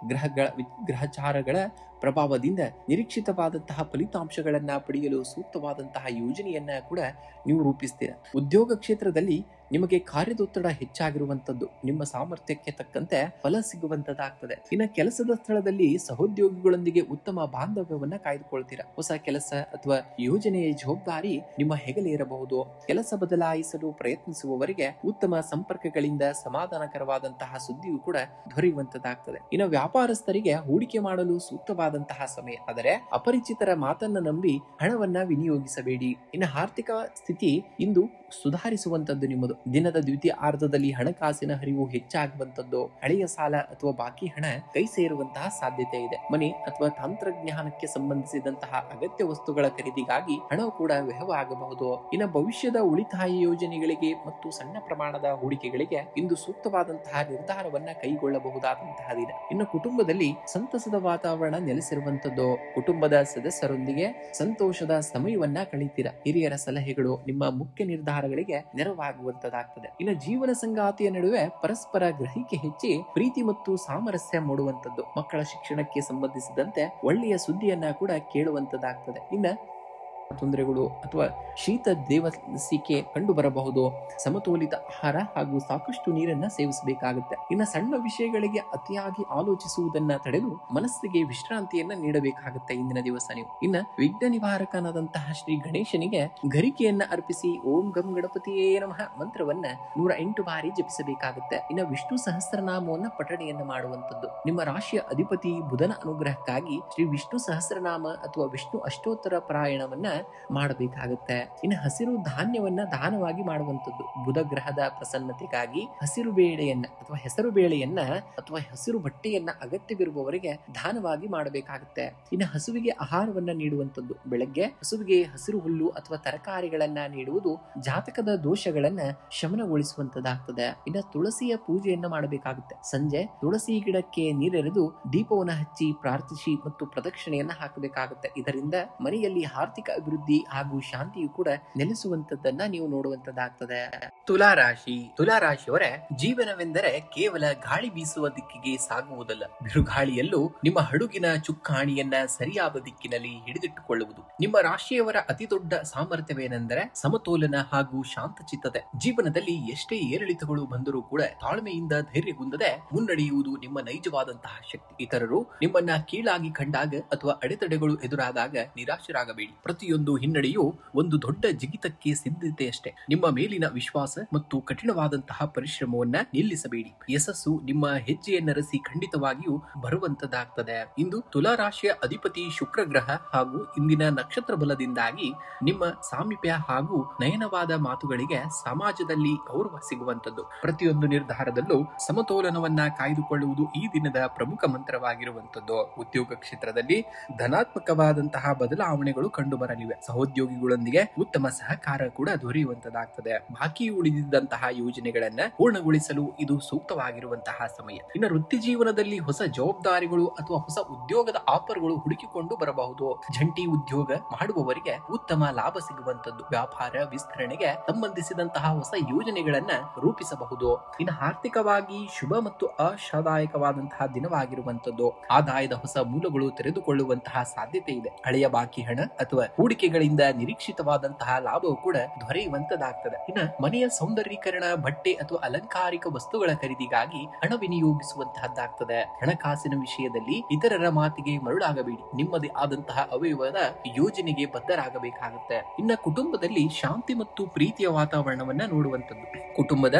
ಗ್ರಹಚಾರಗಳ ಪ್ರಭಾವದಿಂದ ನಿರೀಕ್ಷಿತವಾದಂತಹ ಫಲಿತಾಂಶಗಳನ್ನ ಪಡೆಯಲು ಸೂಕ್ತವಾದಂತಹ ಯೋಜನೆಯನ್ನ ಕೂಡ ನೀವು ರೂಪಿಸ್ತೀರಾ. ಉದ್ಯೋಗ ಕ್ಷೇತ್ರದಲ್ಲಿ ನಿಮಗೆ ಕಾರ್ಯದೊತ್ತಡ ಹೆಚ್ಚಾಗಿರುವಂತದ್ದು. ನಿಮ್ಮ ಸಾಮರ್ಥ್ಯಕ್ಕೆ ತಕ್ಕಂತೆ ಫಲ ಸಿಗುವಂತದ್ದಾಗ್ತದೆ. ಇನ್ನು ಕೆಲಸದ ಸ್ಥಳದಲ್ಲಿ ಸಹೋದ್ಯೋಗಿಗಳೊಂದಿಗೆ ಉತ್ತಮ ಬಾಂಧವ್ಯವನ್ನ ಕಾಯ್ದುಕೊಳ್ತೀರಾ. ಹೊಸ ಕೆಲಸ ಅಥವಾ ಯೋಜನೆಯ ಜವಾಬ್ದಾರಿ ನಿಮ್ಮ ಹೆಗಲೇರಬಹುದು. ಕೆಲಸ ಬದಲಾಯಿಸಲು ಪ್ರಯತ್ನಿಸುವವರಿಗೆ ಉತ್ತಮ ಸಂಪರ್ಕಗಳಿಂದ ಸಮಾಧಾನಕರವಾದಂತಹ ಸುದ್ದಿಯೂ ಕೂಡ ದೊರೆಯುವಂತದ್ದಾಗ್ತದೆ. ಇನ್ನು ವ್ಯಾಪಾರಸ್ಥರಿಗೆ ಹೂಡಿಕೆ ಮಾಡಲು ಸೂಕ್ತವಾದಂತಹ ಸಮಯ. ಆದರೆ ಅಪರಿಚಿತರ ಮಾತನ್ನ ನಂಬಿ ಹಣವನ್ನ ವಿನಿಯೋಗಿಸಬೇಡಿ. ಇನ್ನು ಆರ್ಥಿಕ ಸ್ಥಿತಿ ಇಂದು ಸುಧಾರಿಸುವಂತದ್ದು ನಿಮ್ಮದು. ದಿನದ ದ್ವಿತೀಯಾರ್ಧದಲ್ಲಿ ಹಣಕಾಸಿನ ಹರಿವು ಹೆಚ್ಚಾಗುವಂತದ್ದು. ಹಳೆಯ ಸಾಲ ಅಥವಾ ಬಾಕಿ ಹಣ ಕೈ ಸೇರುವಂತಹ ಸಾಧ್ಯತೆ ಇದೆ. ಮನೆ ಅಥವಾ ತಂತ್ರಜ್ಞಾನಕ್ಕೆ ಸಂಬಂಧಿಸಿದಂತಹ ಅಗತ್ಯ ವಸ್ತುಗಳ ಖರೀದಿಗಾಗಿ ಹಣ ಕೂಡ ವ್ಯಯವಾಗಬಹುದು. ಇನ್ನು ಭವಿಷ್ಯದ ಉಳಿತಾಯ ಯೋಜನೆಗಳಿಗೆ ಮತ್ತು ಸಣ್ಣ ಪ್ರಮಾಣದ ಹೂಡಿಕೆಗಳಿಗೆ ಇಂದು ಸೂಕ್ತವಾದಂತಹ ನಿರ್ಧಾರವನ್ನ ಕೈಗೊಳ್ಳಬಹುದಾದಂತಹ ದಿನ. ಇನ್ನು ಕುಟುಂಬದಲ್ಲಿ ಸಂತಸದ ವಾತಾವರಣ ನೆಲೆಸಿರುವಂತದ್ದು. ಕುಟುಂಬದ ಸದಸ್ಯರೊಂದಿಗೆ ಸಂತೋಷದ ಸಮಯವನ್ನ ಕಳೀತೀರಾ. ಹಿರಿಯರ ಸಲಹೆಗಳು ನಿಮ್ಮ ಮುಖ್ಯ ನಿರ್ಧಾರಗಳಿಗೆ ನೆರವಾಗುವಂತದ್ದಾಗ್ತದೆ. ಇನ್ನು ಜೀವನ ಸಂಗಾತಿಯ ನಡುವೆ ಪರಸ್ಪರ ಗ್ರಹಿಕೆ ಹೆಚ್ಚಿ ಪ್ರೀತಿ ಮತ್ತು ಸಾಮರಸ್ಯ ಮೂಡುವಂತದ್ದು. ಮಕ್ಕಳ ಶಿಕ್ಷಣಕ್ಕೆ ಸಂಬಂಧಿಸಿದಂತೆ ಒಳ್ಳೆಯ ಸುದ್ದಿಯನ್ನ ಕೂಡ ಕೇಳುವಂತದ್ದಾಗ್ತದೆ. ಇನ್ನು ತೊಂದರೆಗಳು ಅಥವಾ ಶೀತ ದೇವಸಿಕೆ ಕಂಡು ಬರಬಹುದು. ಸಮತೋಲಿತ ಆಹಾರ ಹಾಗೂ ಸಾಕಷ್ಟು ನೀರನ್ನ ಸೇವಿಸಬೇಕಾಗುತ್ತೆ. ಇನ್ನು ಸಣ್ಣ ವಿಷಯಗಳಿಗೆ ಅತಿಯಾಗಿ ಆಲೋಚಿಸುವುದನ್ನ ತಡೆದು ಮನಸ್ಸಿಗೆ ವಿಶ್ರಾಂತಿಯನ್ನ ನೀಡಬೇಕಾಗುತ್ತೆ ಇಂದಿನ ದಿವಸ ನೀವು. ಇನ್ನ ವಿಘ್ನ ನಿವಾರಕನಾದಂತಹ ಶ್ರೀ ಗಣೇಶನಿಗೆ ಗರಿಕೆಯನ್ನ ಅರ್ಪಿಸಿ ಓಂ ಗಂ ಗಣಪತಿಯೇ ನಮಃ ಮಂತ್ರವನ್ನ 108 ಬಾರಿ ಜಪಿಸಬೇಕಾಗುತ್ತೆ. ಇನ್ನು ವಿಷ್ಣು ಸಹಸ್ರನಾಮವನ್ನ ಪಠಣೆಯನ್ನ ಮಾಡುವಂತದ್ದು. ನಿಮ್ಮ ರಾಶಿಯ ಅಧಿಪತಿ ಬುಧನ ಅನುಗ್ರಹಕ್ಕಾಗಿ ಶ್ರೀ ವಿಷ್ಣು ಸಹಸ್ರನಾಮ ಅಥವಾ ವಿಷ್ಣು ಅಷ್ಟೋತ್ತರ ಪಾರಾಯಣವನ್ನ ಮಾಡಬೇಕಾಗುತ್ತೆ. ಇನ್ನು ಹಸಿರು ಧಾನ್ಯವನ್ನ ದಾನವಾಗಿ ಮಾಡುವಂಥದ್ದು. ಬುಧ ಗ್ರಹದ ಪ್ರಸನ್ನತೆಗಾಗಿ ಹಸಿರು ಬೇಳೆಯನ್ನ ಅಥವಾ ಹೆಸರು ಬೇಳೆಯನ್ನ ಅಥವಾ ಹಸಿರು ಬಟ್ಟೆಯನ್ನ ಅಗತ್ಯವಿರುವವರಿಗೆ ದಾನವಾಗಿ ಮಾಡಬೇಕಾಗುತ್ತೆ. ಇನ್ನು ಹಸುವಿಗೆ ಆಹಾರವನ್ನ ನೀಡುವಂಥದ್ದು. ಬೆಳಗ್ಗೆ ಹಸುವಿಗೆ ಹಸಿರು ಹುಲ್ಲು ಅಥವಾ ತರಕಾರಿಗಳನ್ನ ನೀಡುವುದು ಜಾತಕದ ದೋಷಗಳನ್ನ ಶಮನಗೊಳಿಸುವಂತದ್ದಾಗ್ತದೆ. ಇನ್ನು ತುಳಸಿಯ ಪೂಜೆಯನ್ನ ಮಾಡಬೇಕಾಗುತ್ತೆ. ಸಂಜೆ ತುಳಸಿ ಗಿಡಕ್ಕೆ ನೀರೆರೆದು ದೀಪವನ್ನ ಹಚ್ಚಿ ಪ್ರಾರ್ಥಿಸಿ ಮತ್ತು ಪ್ರದಕ್ಷಿಣೆಯನ್ನ ಹಾಕಬೇಕಾಗುತ್ತೆ. ಇದರಿಂದ ಮನೆಯಲ್ಲಿ ಆರ್ಥಿಕ ಅಭಿವೃದ್ಧಿ ಹಾಗೂ ಶಾಂತಿಯು ಕೂಡ ನೆಲೆಸುವಂತದ್ದನ್ನ ನೀವು ನೋಡುವಂತದ್ದಾಗ್ತದೆ. ತುಲಾರಾಶಿಯವರ ಜೀವನವೆಂದರೆ ಕೇವಲ ಗಾಳಿ ಬೀಸುವ ದಿಕ್ಕಿಗೆ ಸಾಗುವುದಲ್ಲ, ಬಿರುಗಾಳಿಯಲ್ಲೂ ನಿಮ್ಮ ಹಡುಗಿನ ಚುಕ್ಕಾಣಿಯನ್ನ ಸರಿಯಾದ ದಿಕ್ಕಿನಲ್ಲಿ ಹಿಡಿದಿಟ್ಟುಕೊಳ್ಳುವುದು. ನಿಮ್ಮ ರಾಶಿಯವರ ಅತಿ ದೊಡ್ಡ ಸಾಮರ್ಥ್ಯವೇನೆಂದರೆ ಸಮತೋಲನ ಹಾಗೂ ಶಾಂತಚಿತ್ತತೆ. ಜೀವನದಲ್ಲಿ ಎಷ್ಟೇ ಏರಿಳಿತಗಳು ಬಂದರೂ ಕೂಡ ತಾಳ್ಮೆಯಿಂದ ಧೈರ್ಯಗುಂದದೆ ಮುನ್ನಡೆಯುವುದು ನಿಮ್ಮ ನೈಜವಾದಂತಹ ಶಕ್ತಿ. ಇತರರು ನಿಮ್ಮನ್ನ ಕೀಳಾಗಿ ಕಂಡಾಗ ಅಥವಾ ಅಡೆತಡೆಗಳು ಎದುರಾದಾಗ ನಿರಾಶರಾಗಬೇಡಿ. ಪ್ರತಿಯೊಂದು ಹಿನ್ನಡೆಯೂ ಒಂದು ದೊಡ್ಡ ಜಿಗಿತಕ್ಕೆ ಸಿದ್ಧತೆಯಷ್ಟೇ. ನಿಮ್ಮ ಮೇಲಿನ ವಿಶ್ವಾಸ ಮತ್ತು ಕಠಿಣವಾದಂತಹ ಪರಿಶ್ರಮವನ್ನ ನಿಲ್ಲಿಸಬೇಡಿ. ಯಶಸ್ಸು ನಿಮ್ಮ ಹೆಜ್ಜೆಯನ್ನರಸಿ ಖಂಡಿತವಾಗಿಯೂ ಬರುವಂತದ್ದಾಗ್ತದೆ. ಇಂದು ತುಲಾರಾಶಿಯ ಅಧಿಪತಿ ಶುಕ್ರ ಗ್ರಹ ಹಾಗೂ ಇಂದಿನ ನಕ್ಷತ್ರ ಬಲದಿಂದಾಗಿ ನಿಮ್ಮ ಸಾಮೀಪ್ಯ ಹಾಗೂ ನಯನವಾದ ಮಾತುಗಳಿಗೆ ಸಮಾಜದಲ್ಲಿ ಗೌರವ ಸಿಗುವಂತದ್ದು. ಪ್ರತಿಯೊಂದು ನಿರ್ಧಾರದಲ್ಲೂ ಸಮತೋಲನವನ್ನ ಕಾಯ್ದುಕೊಳ್ಳುವುದು ಈ ದಿನದ ಪ್ರಮುಖ ಮಂತ್ರವಾಗಿರುವಂತದ್ದು. ಉದ್ಯೋಗ ಕ್ಷೇತ್ರದಲ್ಲಿ ಧನಾತ್ಮಕವಾದಂತಹ ಬದಲಾವಣೆಗಳು ಕಂಡು ಬರಲಿವೆ. ಸಹೋದ್ಯೋಗಿಗಳೊಂದಿಗೆ ಉತ್ತಮ ಸಹಕಾರ ಕೂಡ ದೊರೆಯುವಂತದ್ದಾಗ್ತದೆ. ಬಾಕಿ ಉಳಿದಿದ್ದಂತಹ ಯೋಜನೆಗಳನ್ನ ಪೂರ್ಣಗೊಳಿಸಲು ಇದು ಸೂಕ್ತವಾಗಿರುವಂತಹ ಸಮಯ. ಇನ್ನು ವೃತ್ತಿ ಜೀವನದಲ್ಲಿ ಹೊಸ ಜವಾಬ್ದಾರಿಗಳು ಅಥವಾ ಹೊಸ ಉದ್ಯೋಗದ ಆಫರ್ಗಳು ಹುಡುಕಿಕೊಂಡು ಬರಬಹುದು. ಜಂಟಿ ಉದ್ಯೋಗ ಮಾಡುವವರಿಗೆ ಉತ್ತಮ ಲಾಭ ಸಿಗುವಂತದ್ದು. ವ್ಯಾಪಾರ ವಿಸ್ತರಣೆಗೆ ಸಂಬಂಧಿಸಿದಂತಹ ಹೊಸ ಯೋಜನೆಗಳನ್ನ ರೂಪಿಸಬಹುದು. ಇನ್ನು ಆರ್ಥಿಕವಾಗಿ ಶುಭ ಮತ್ತು ಆಶಾದಾಯಕವಾದಂತಹ ದಿನವಾಗಿರುವಂತದ್ದು. ಆದಾಯದ ಹೊಸ ಮೂಲಗಳು ತೆರೆದುಕೊಳ್ಳುವಂತಹ ಸಾಧ್ಯತೆ ಇದೆ. ಹಳೆಯ ಬಾಕಿ ಹಣ ಅಥವಾ ಹೂಡಿಕೆಗಳಿಂದ ನಿರೀಕ್ಷಿತವಾದಂತಹ ಲಾಭವು ಕೂಡ ದೊರೆಯುವಂತದಾಗ್ತದೆ. ಇನ್ನು ಮನೆಯ ಸೌಂದರ್ಯೀಕರಣ, ಬಟ್ಟೆ ಅಥವಾ ಅಲಂಕಾರಿಕ ವಸ್ತುಗಳ ಖರೀದಿಗಾಗಿ ಹಣ ವಿನಿಯೋಗಿಸುವಂತಹದ್ದಾಗ್ತದೆ. ಹಣಕಾಸಿನ ವಿಷಯದಲ್ಲಿ ಇತರರ ಮಾತಿಗೆ ಮರುಳಾಗಬೇಡಿ. ನಿಮ್ಮದೇ ಆದಂತಹ ಅವಯವದ ಯೋಜನೆಗೆ ಬದ್ಧರಾಗಬೇಕಾಗುತ್ತೆ. ಇನ್ನು ಕುಟುಂಬದಲ್ಲಿ ಶಾಂತಿ ಮತ್ತು ಪ್ರೀತಿಯ ವಾತಾವರಣವನ್ನ ನೋಡುವಂತದ್ದು. ಕುಟುಂಬದ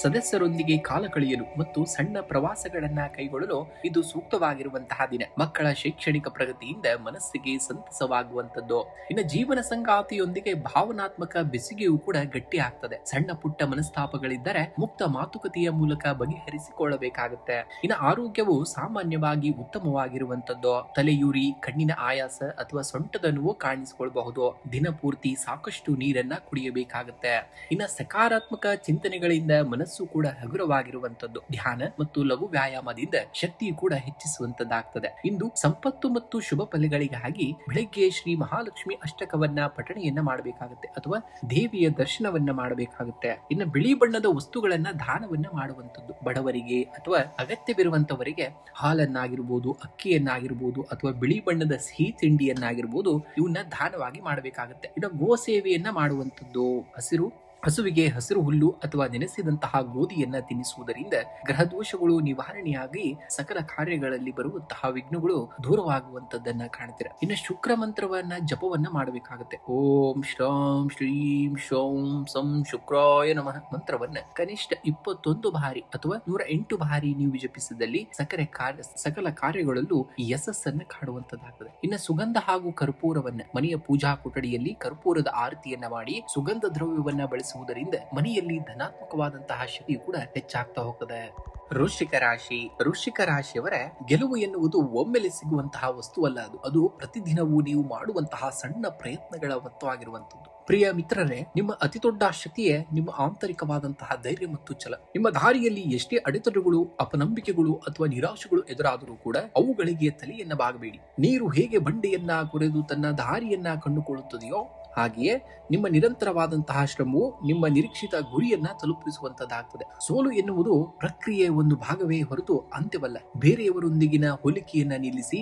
ಸದಸ್ಯರೊಂದಿಗೆ ಕಾಲ ಕಳೆಯಲು ಮತ್ತು ಸಣ್ಣ ಪ್ರವಾಸಗಳನ್ನ ಕೈಗೊಳ್ಳಲು ಇದು ಸೂಕ್ತವಾಗಿರುವಂತಹ ದಿನ. ಮಕ್ಕಳ ಶೈಕ್ಷಣಿಕ ಪ್ರಗತಿಯಿಂದ ಮನಸ್ಸಿಗೆ ಸಂತಸವಾಗುವಂತದ್ದು. ಇನ್ನು ಜೀವನ ಸಂಗಾತಿಯೊಂದಿಗೆ ಭಾವನಾತ್ಮಕ ಬೆಸುಗೆಯೂ ಕೂಡ ಗಟ್ಟಿ ಆಗ್ತದೆ. ಸಣ್ಣ ಪುಟ್ಟ ಮನಸ್ತಾಪಗಳಿದ್ದರೆ ಮುಕ್ತ ಮಾತುಕತೆಯ ಮೂಲಕ ಬಗೆಹರಿಸಿಕೊಳ್ಳಬೇಕಾಗುತ್ತೆ. ಇನ್ನು ಆರೋಗ್ಯವು ಸಾಮಾನ್ಯವಾಗಿ ಉತ್ತಮವಾಗಿರುವಂತದ್ದು. ತಲೆಯೂರಿ, ಕಣ್ಣಿನ ಆಯಾಸ ಅಥವಾ ಸೊಂಟದ ನೋವು ಕಾಣಿಸಿಕೊಳ್ಳಬಹುದು. ದಿನಪೂರ್ತಿ ಸಾಕಷ್ಟು ನೀರನ್ನ ಕುಡಿಯಬೇಕಾಗುತ್ತೆ. ಇನ್ನು ಸಕಾರಾತ್ಮಕ ಚಿಂತನೆಗಳಿಂದ ಮನಸ್ಸು ಕೂಡ ಹಗುರವಾಗಿರುವಂತದ್ದು. ಧ್ಯಾನ ಮತ್ತು ಲಘು ವ್ಯಾಯಾಮದಿಂದ ಶಕ್ತಿ ಕೂಡ ಹೆಚ್ಚಿಸುವಂತದ್ದಾಗ್ತದೆ. ಇಂದು ಸಂಪತ್ತು ಮತ್ತು ಶುಭ ಫಲಗಳಿಗಾಗಿ ಬೆಳಗ್ಗೆ ಶ್ರೀ ಮಹಾಲಕ್ಷ್ಮಿ ಅಷ್ಟಕವನ್ನ ಪಠಣೆಯನ್ನ ಮಾಡಬೇಕಾಗುತ್ತೆ ಅಥವಾ ದೇವಿಯ ದರ್ಶನವನ್ನ ಮಾಡಬೇಕಾಗುತ್ತೆ. ಇನ್ನು ಬಿಳಿ ಬಣ್ಣದ ವಸ್ತುಗಳನ್ನ ದಾನವನ್ನ ಮಾಡುವಂತದ್ದು. ಬಡವರಿಗೆ ಅಥವಾ ಅಗತ್ಯವಿರುವಂತವರಿಗೆ ಹಾಲನ್ನಾಗಿರ್ಬೋದು, ಅಕ್ಕಿಯನ್ನಾಗಿರ್ಬೋದು ಅಥವಾ ಬಿಳಿ ಬಣ್ಣದ ಸಿಹಿ ತಿಂಡಿಯನ್ನಾಗಿರ್ಬೋದು ಇವನ್ನ ದಾನವಾಗಿ ಮಾಡಬೇಕಾಗುತ್ತೆ. ಇನ್ನು ಗೋ ಸೇವೆಯನ್ನ ಮಾಡುವಂತದ್ದು. ಹಸುವಿಗೆ ಹಸಿರು ಹುಲ್ಲು ಅಥವಾ ನೆನೆಸಿದಂತಹ ಗೋಧಿಯನ್ನ ತಿನ್ನಿಸುವುದರಿಂದ ಗ್ರಹ ದೋಷಗಳು ನಿವಾರಣೆಯಾಗಿ ಸಕಲ ಕಾರ್ಯಗಳಲ್ಲಿ ಬರುವಂತಹ ವಿಘ್ನಗಳು ದೂರವಾಗುವಂತದ್ದನ್ನ ಕಾಣ್ತೀರ. ಇನ್ನು ಶುಕ್ರ ಮಂತ್ರವನ್ನ ಜಪವನ್ನ ಮಾಡಬೇಕಾಗುತ್ತೆ. ಓಂ ಶ್ರಾಂ ಶ್ರೀಂ ಶೌಂ ಸಂ ಶುಕ್ರಾಯ ನಮಃ ಮಂತ್ರವನ್ನ ಕನಿಷ್ಠ 21 ಬಾರಿ ಅಥವಾ 108 ಬಾರಿ ನೀವು ಜಪಿಸಿದಲ್ಲಿ ಸಕಲ ಕಾರ್ಯಗಳಲ್ಲೂ ಯಶಸ್ಸನ್ನ ಕಾಣುವಂತದ್ದಾಗ್ತದೆ. ಇನ್ನು ಸುಗಂಧ ಹಾಗೂ ಕರ್ಪೂರವನ್ನ ಮನೆಯ ಪೂಜಾ ಕೊಠಡಿಯಲ್ಲಿ ಕರ್ಪೂರದ ಆರತಿಯನ್ನ ಮಾಡಿ ಸುಗಂಧ ದ್ರವ್ಯವನ್ನ ಬಳಸುವುದರಿಂದ ಮನೆಯಲ್ಲಿ ಧನಾತ್ಮಕವಾದಂತಹ ಶಕ್ತಿಯು ಕೂಡ ಹೆಚ್ಚಾಗ್ತಾ ಹೋಗ್ತದೆ. ವೃಶ್ಚಿಕ ರಾಶಿಯವರ ಗೆಲುವು ಎನ್ನುವುದು ಒಮ್ಮೆಲೆ ಸಿಗುವಂತಹ ವಸ್ತುವಲ್ಲ. ಅದು ಪ್ರತಿದಿನವೂ ನೀವು ಮಾಡುವಂತಹ ಸಣ್ಣ ಪ್ರಯತ್ನಗಳ ಮೊತ್ತವಾಗಿರುವಂತದ್ದು. ಪ್ರಿಯ ಮಿತ್ರರೇ, ನಿಮ್ಮ ಅತಿ ದೊಡ್ಡ ಶಕ್ತಿಯೇ ನಿಮ್ಮ ಆಂತರಿಕವಾದಂತಹ ಧೈರ್ಯ ಮತ್ತು ಛಲ. ನಿಮ್ಮ ದಾರಿಯಲ್ಲಿ ಎಷ್ಟೇ ಅಡೆತಡೆಗಳು, ಅಪನಂಬಿಕೆಗಳು ಅಥವಾ ನಿರಾಶೆಗಳು ಎದುರಾದರೂ ಕೂಡ ಅವುಗಳಿಗೆ ತಲೆಯನ್ನ ಬಾಗಬೇಡಿ. ನೀರು ಹೇಗೆ ಬಂಡೆಯನ್ನ ಕೊರೆದು ತನ್ನ ದಾರಿಯನ್ನ ಕಂಡುಕೊಳ್ಳುತ್ತದೆಯೋ ಹಾಗೆಯೇ ನಿಮ್ಮ ನಿರಂತರವಾದಂತಹ ಶ್ರಮವು ನಿಮ್ಮ ನಿರೀಕ್ಷಿತ ಗುರಿಯನ್ನ ತಲುಪಿಸುವಂತದ್ದಾಗ್ತದೆ. ಸೋಲು ಎನ್ನುವುದು ಪ್ರಕ್ರಿಯೆಯ ಒಂದು ಭಾಗವೇ ಹೊರತು ಅಂತ್ಯವಲ್ಲ. ಬೇರೆಯವರೊಂದಿಗಿನ ಹೋಲಿಕೆಯನ್ನ ನಿಲ್ಲಿಸಿ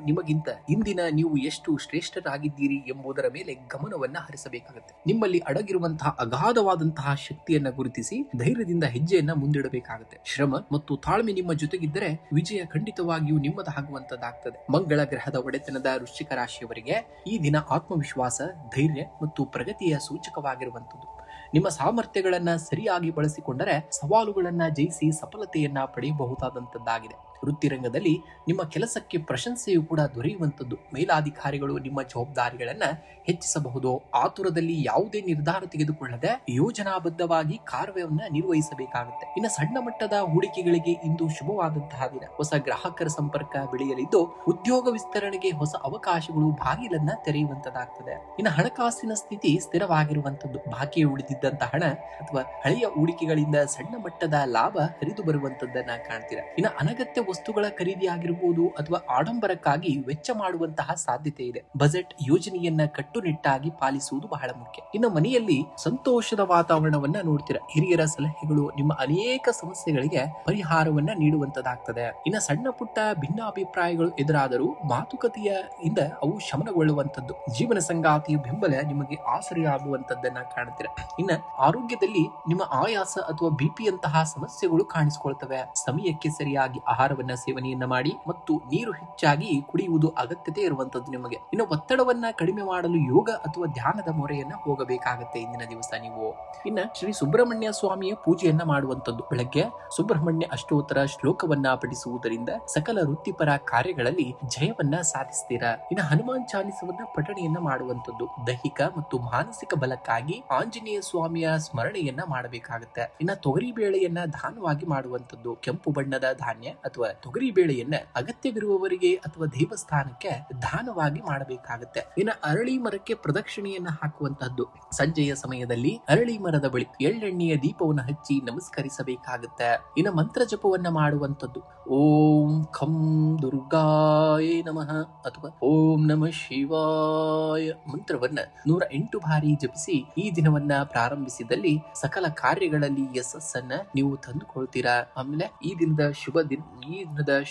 ನಿಮಗಿಂತ ಇಂದಿನ ನೀವು ಎಷ್ಟು ಶ್ರೇಷ್ಠರಾಗಿದ್ದೀರಿ ಎಂಬುದರ ಮೇಲೆ ಗಮನವನ್ನ ಹರಿಸಬೇಕಾಗುತ್ತೆ. ನಿಮ್ಮಲ್ಲಿ ಅಡಗಿರುವಂತಹ ಅಗಾಧವಾದಂತಹ ಶಕ್ತಿಯನ್ನ ಗುರುತಿಸಿ ಧೈರ್ಯದಿಂದ ಹೆಜ್ಜೆಯನ್ನ ಮುಂದಿಡಬೇಕಾಗುತ್ತೆ. ಶ್ರಮ ಮತ್ತು ತಾಳ್ಮೆ ನಿಮ್ಮ ಜೊತೆಗಿದ್ದರೆ ವಿಜಯ ಖಂಡಿತವಾಗಿಯೂ ನಿಮ್ಮದಾಗುವಂತದ್ದಾಗ್ತದೆ. ಮಂಗಳ ಗ್ರಹದ ಒಡೆತನದ ವೃಶ್ಚಿಕ ರಾಶಿಯವರಿಗೆ ಈ ದಿನ ಆತ್ಮವಿಶ್ವಾಸ, ಧೈರ್ಯ ಮತ್ತು ಪ್ರಗತಿಯ ಸೂಚಕವಾಗಿರುವಂತದ್ದು. ನಿಮ್ಮ ಸಾಮರ್ಥ್ಯಗಳನ್ನ ಸರಿಯಾಗಿ ಬಳಸಿಕೊಂಡರೆ ಸವಾಲುಗಳನ್ನ ಜಯಿಸಿ ಸಫಲತೆಯನ್ನ ಪಡೆಯಬಹುದಾದಂತದ್ದಾಗಿದೆ. ವೃತ್ತಿರಂಗದಲ್ಲಿ ನಿಮ್ಮ ಕೆಲಸಕ್ಕೆ ಪ್ರಶಂಸೆಯೂ ಕೂಡ ದೊರೆಯುವಂಥದ್ದು. ಮೇಲಾಧಿಕಾರಿಗಳು ನಿಮ್ಮ ಜವಾಬ್ದಾರಿಗಳನ್ನ ಹೆಚ್ಚಿಸಬಹುದು. ಆತುರದಲ್ಲಿ ಯಾವುದೇ ನಿರ್ಧಾರ ತೆಗೆದುಕೊಳ್ಳದೆ ಯೋಜನಾಬದ್ಧವಾಗಿ ಕಾರ್ಯವನ್ನ ನಿರ್ವಹಿಸಬೇಕಾಗುತ್ತೆ. ಇನ್ನು ಸಣ್ಣ ಮಟ್ಟದ ಹೂಡಿಕೆಗಳಿಗೆ ಇಂದು ಶುಭವಾದಂತಹ ದಿನ. ಹೊಸ ಗ್ರಾಹಕರ ಸಂಪರ್ಕ ಬೆಳೆಯಲಿದ್ದು ಉದ್ಯೋಗ ವಿಸ್ತರಣೆಗೆ ಹೊಸ ಅವಕಾಶಗಳು ಬಾಗಿಲನ್ನ ತೆರೆಯುವಂತದಾಗ್ತದೆ. ಇನ್ನು ಹಣಕಾಸಿನ ಸ್ಥಿತಿ ಸ್ಥಿರವಾಗಿರುವಂತದ್ದು. ಬಾಕಿ ಉಳಿದಿದ್ದಂತಹ ಹಣ ಅಥವಾ ಹಳೆಯ ಹೂಡಿಕೆಗಳಿಂದ ಸಣ್ಣ ಮಟ್ಟದ ಲಾಭ ಹರಿದು ಬರುವಂತದ್ದನ್ನ ಕಾಣ್ತೀರಾ. ಇನ್ನು ಅನಗತ್ಯ ವಸ್ತುಗಳ ಖರೀದಿ ಆಗಿರಬಹುದು ಅಥವಾ ಆಡಂಬರಕ್ಕಾಗಿ ವೆಚ್ಚ ಮಾಡುವಂತಹ ಸಾಧ್ಯತೆ ಇದೆ. ಬಜೆಟ್ ಯೋಜನೆಯನ್ನ ಕಟ್ಟುನಿಟ್ಟಾಗಿ ಪಾಲಿಸುವುದು ಬಹಳ ಮುಖ್ಯ. ಇನ್ನು ಮನೆಯಲ್ಲಿ ಸಂತೋಷದ ವಾತಾವರಣವನ್ನ ನೋಡ್ತೀರಾ. ಹಿರಿಯರ ಸಲಹೆಗಳು ನಿಮ್ಮ ಅನೇಕ ಸಮಸ್ಯೆಗಳಿಗೆ ಪರಿಹಾರವನ್ನ ನೀಡುವಂತದಾಗ್ತದೆ. ಇನ್ನು ಸಣ್ಣ ಪುಟ್ಟ ಭಿನ್ನಾಭಿಪ್ರಾಯಗಳು ಎದುರಾದರೂ ಮಾತುಕತೆಯ ಇಂದ ಅವು ಶಮನಗೊಳ್ಳುವಂತದ್ದು. ಜೀವನ ಸಂಗಾತಿಯ ಬೆಂಬಲ ನಿಮಗೆ ಆಸರೆಯಾಗುವಂತದ್ದನ್ನ ಕಾಣ್ತೀರಾ. ಇನ್ನ ಆರೋಗ್ಯದಲ್ಲಿ ನಿಮ್ಮ ಆಯಾಸ ಅಥವಾ ಬಿಪಿ ಅಂತಹ ಸಮಸ್ಯೆಗಳು ಕಾಣಿಸಿಕೊಳ್ತವೆ. ಸಮಯಕ್ಕೆ ಸರಿಯಾಗಿ ಆಹಾರವನ್ನ ಸೇವನೆಯನ್ನ ಮಾಡಿ ಮತ್ತು ನೀರು ಹೆಚ್ಚಾಗಿ ಕುಡಿಯುವುದು ಅಗತ್ಯತೆ ಇರುವಂತದ್ದು ನಿಮಗೆ. ಇನ್ನು ಒತ್ತಡವನ್ನ ಕಡಿಮೆ ಮಾಡಲು ಯೋಗ ಅಥವಾ ಧ್ಯಾನದ ಮೊರೆಯನ್ನ ಹೋಗಬೇಕಾಗತ್ತೆ ಇಂದಿನ ದಿವಸ ನೀವು. ಇನ್ನ ಶ್ರೀ ಸುಬ್ರಹ್ಮಣ್ಯ ಸ್ವಾಮಿಯ ಪೂಜೆಯನ್ನ ಮಾಡುವಂತದ್ದು. ಬೆಳಗ್ಗೆ ಸುಬ್ರಹ್ಮಣ್ಯ ಅಷ್ಟೋತ್ತರ ಶ್ಲೋಕವನ್ನ ಪಠಿಸುವುದರಿಂದ ಸಕಲ ವೃತ್ತಿಪರ ಕಾರ್ಯಗಳಲ್ಲಿ ಜಯವನ್ನ ಸಾಧಿಸ್ತೀರಾ. ಇನ್ನು ಹನುಮಾನ್ ಚಾಲಿಸವನ್ನ ಪಠಣೆಯನ್ನ ಮಾಡುವಂತದ್ದು. ದೈಹಿಕ ಮತ್ತು ಮಾನಸಿಕ ಬಲಕ್ಕಾಗಿ ಆಂಜನೇಯ ಸ್ವಾಮಿಯ ಸ್ಮರಣೆಯನ್ನ ಮಾಡಬೇಕಾಗುತ್ತೆ. ಇನ್ನ ತೊಗರಿ ಬೇಳೆಯನ್ನ ದಾನವಾಗಿ ಮಾಡುವಂತದ್ದು. ಕೆಂಪು ಬಣ್ಣದ ಧಾನ್ಯ ಅಥವಾ ತೊಗರಿ ಬೇಳೆಯನ್ನ ಅಗತ್ಯವಿರುವವರಿಗೆ ಅಥವಾ ದೇವಸ್ಥಾನಕ್ಕೆ ದಾನವಾಗಿ ಮಾಡಬೇಕಾಗುತ್ತೆ. ಇನ್ನು ಅರಳಿ ಮರಕ್ಕೆ ಪ್ರದಕ್ಷಿಣೆಯನ್ನ ಹಾಕುವಂತಹದ್ದು. ಸಂಜೆಯ ಸಮಯದಲ್ಲಿ ಅರಳಿ ಮರದ ಬಳಿ ಎಳ್ಳೆಣ್ಣೆಯ ದೀಪವನ್ನು ಹಚ್ಚಿ ನಮಸ್ಕರಿಸಬೇಕಾಗುತ್ತೆ. ಇನ್ನು ಮಂತ್ರ ಜಪವನ್ನ ಮಾಡುವಂತದ್ದು. ಓಂ ಖಂ ದುರ್ಗಾಯ ನಮಃ ಅಥವಾ ಓಂ ನಮಃ ಶಿವಾಯ ಮಂತ್ರವನ್ನ 108 ಬಾರಿ ಜಪಿಸಿ ಈ ದಿನವನ್ನ ಪ್ರಾರಂಭಿಸಿದಲ್ಲಿ ಸಕಲ ಕಾರ್ಯಗಳಲ್ಲಿ ಯಶಸ್ಸನ್ನ ನೀವು ತಂದುಕೊಳ್ತೀರಾ. ಆಮೇಲೆ ಈ ದಿನದ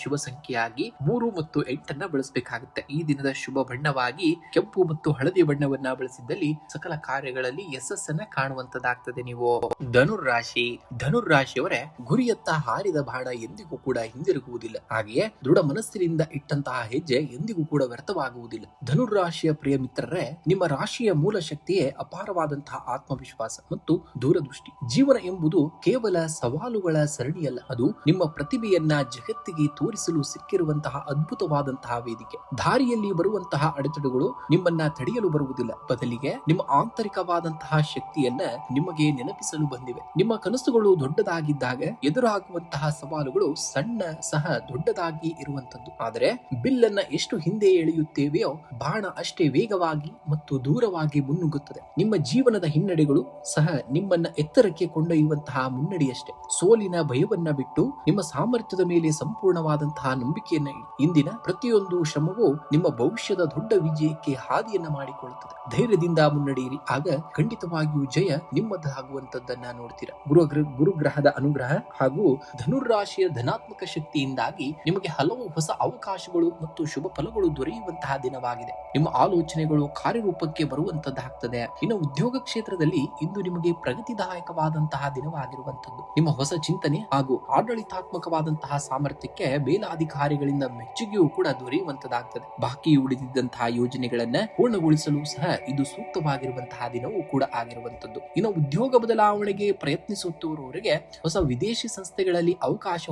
ಶುಭ ಸಂಖ್ಯೆಯಾಗಿ 3 ಮತ್ತು 8 ಬಳಸಬೇಕಾಗುತ್ತೆ. ಈ ದಿನದ ಶುಭ ಬಣ್ಣವಾಗಿ ಕೆಂಪು ಮತ್ತು ಹಳದಿ ಬಣ್ಣವನ್ನ ಬಳಸಿದ್ದಲ್ಲಿ ಸಕಲ ಕಾರ್ಯಗಳಲ್ಲಿ ಯಶಸ್ಸನ್ನ ಕಾಣುವಂತದಾಗ್ತದೆ. ನೀವು ಧನುರ್ರಾಶಿಯವರೇ, ಗುರಿಯತ್ತ ಹಾರಿದ ಬಾಣ ಎಂದಿಗೂ ಕೂಡ ಹಿಂದಿರುಗುವುದಿಲ್ಲ. ಹಾಗೆಯೇ ದೃಢ ಮನಸ್ಸಿನಿಂದ ಇಟ್ಟಂತಹ ಹೆಜ್ಜೆ ಎಂದಿಗೂ ಕೂಡ ವ್ಯರ್ಥವಾಗುವುದಿಲ್ಲ. ಧನುರ್ರಾಶಿಯ ಪ್ರಿಯ ಮಿತ್ರರೇ, ನಿಮ್ಮ ರಾಶಿಯ ಮೂಲ ಶಕ್ತಿಯೇ ಅಪಾರವಾದಂತಹ ಆತ್ಮವಿಶ್ವಾಸ ಮತ್ತು ದೂರದೃಷ್ಟಿ. ಜೀವನ ಎಂಬುದು ಕೇವಲ ಸವಾಲುಗಳ ಸರಣಿಯಲ್ಲ, ಅದು ನಿಮ್ಮ ಪ್ರತಿಭೆಯನ್ನ ಜಗತ್ತಿಗೆ ತೋರಿಸಲು ಸಿಕ್ಕಿರುವಂತಹ ಅದ್ಭುತವಾದಂತಹ ವೇದಿಕೆ. ದಾರಿಯಲ್ಲಿ ಬರುವಂತಹ ಅಡೆತಡೆಗಳು ನಿಮ್ಮನ್ನ ತಡೆಯಲು ಬರುವುದಿಲ್ಲ, ಬದಲಿಗೆ ನಿಮ್ಮ ಆಂತರಿಕವಾದಂತಹ ಶಕ್ತಿಯನ್ನ ನಿಮಗೆ ನೆನಪಿಸಲು ಬಂದಿವೆ. ನಿಮ್ಮ ಕನಸುಗಳು ದೊಡ್ಡದಾಗಿದ್ದಾಗ ಎದುರಾಗುವಂತಹ ಸವಾಲುಗಳು ಸಣ್ಣ ಸಹ ದೊಡ್ಡದಾಗಿ ಇರುವಂತದ್ದು. ಆದರೆ ಬಿಲ್ಲನ್ನ ಎಷ್ಟು ಹಿಂದೆ ಎಳೆಯುತ್ತೇವೆಯೋ ಬಾಣ ಅಷ್ಟೇ ವೇಗವಾಗಿ ಮತ್ತು ದೂರವಾಗಿ ಮುನ್ನುಗ್ಗುತ್ತದೆ. ನಿಮ್ಮ ಜೀವನದ ಹಿನ್ನಡೆಗಳು ಸಹ ನಿಮ್ಮನ್ನ ಎತ್ತರಕ್ಕೆ ಕೊಂಡೊಯ್ಯುವಂತಹ ಮುನ್ನಡೆಯಷ್ಟೇ. ಸೋಲಿನ ಭಯವನ್ನ ಬಿಟ್ಟು ನಿಮ್ಮ ಸಾಮರ್ಥ್ಯದ ಮೇಲೆ ಸಂಪೂರ್ಣವಾದಂತಹ ನಂಬಿಕೆಯನ್ನ ಇಡಿ. ಇಂದಿನ ಪ್ರತಿಯೊಂದು ಶ್ರಮವೂ ನಿಮ್ಮ ಭವಿಷ್ಯದ ದೊಡ್ಡ ವಿಜಯಕ್ಕೆ ಹಾದಿಯನ್ನ ಮಾಡಿಕೊಳ್ಳುತ್ತದೆ. ಧೈರ್ಯದಿಂದ ಮುನ್ನಡೆಯಿರಿ, ಆಗ ಖಂಡಿತವಾಗಿಯೂ ಜಯ ನಿಮ್ಮದಾಗುವಂತದ್ದನ್ನ ನೋಡ್ತೀರಾ. ಗುರುಗ್ರಹದ ಅನುಗ್ರಹ ಹಾಗೂ ಧನುರ್ರಾಶಿಯ ಧನಾತ್ಮಕ ಶಕ್ತಿಯಿಂದಾಗಿ ನಿಮಗೆ ಹಲವು ಹೊಸ ಅವಕಾಶಗಳು ಮತ್ತು ಶುಭ ಫಲಗಳು ದೊರೆಯುವಂತಹ ದಿನವಾಗಿದೆ. ನಿಮ್ಮ ಆಲೋಚನೆಗಳು ಕಾರ್ಯರೂಪಕ್ಕೆ ಬರುವಂತದ್ದಾಗ್ತದೆ. ಇನ್ನು ಉದ್ಯೋಗ ಕ್ಷೇತ್ರದಲ್ಲಿ ಇಂದು ನಿಮಗೆ ಪ್ರಗತಿದಾಯಕವಾದಂತಹ ದಿನವಾಗಿರುವಂತದ್ದು. ನಿಮ್ಮ ಹೊಸ ಚಿಂತನೆ ಹಾಗೂ ಆಡಳಿತಾತ್ಮಕವಾದಂತಹ ಸಾಮರ್ಥ್ಯಕ್ಕೆ ಮೇಲಾಧಿಕಾರಿಗಳಿಂದ ಮೆಚ್ಚುಗೆಯೂ ಕೂಡ ದೊರೆಯುವಂತದ್ದಾಗ್ತದೆ. ಬಾಕಿ ಉಳಿದಿದ್ದಂತಹ ಯೋಜನೆಗಳನ್ನ ಪೂರ್ಣಗೊಳಿಸಲು ಸಹ ಇದು ಸೂಕ್ತವಾಗಿರುವಂತಹ ದಿನವೂ ಕೂಡ ಆಗಿರುವಂತದ್ದು. ಇನ್ನು ಉದ್ಯೋಗ ಬದಲಾವಣೆಗೆ ಪ್ರಯತ್ನಿಸುತ್ತಿರುವವರಿಗೆ, ಹೊಸ ವಿದೇಶಿ ಸಂಸ್ಥೆಗಳಲ್ಲಿ ಅವಕಾಶ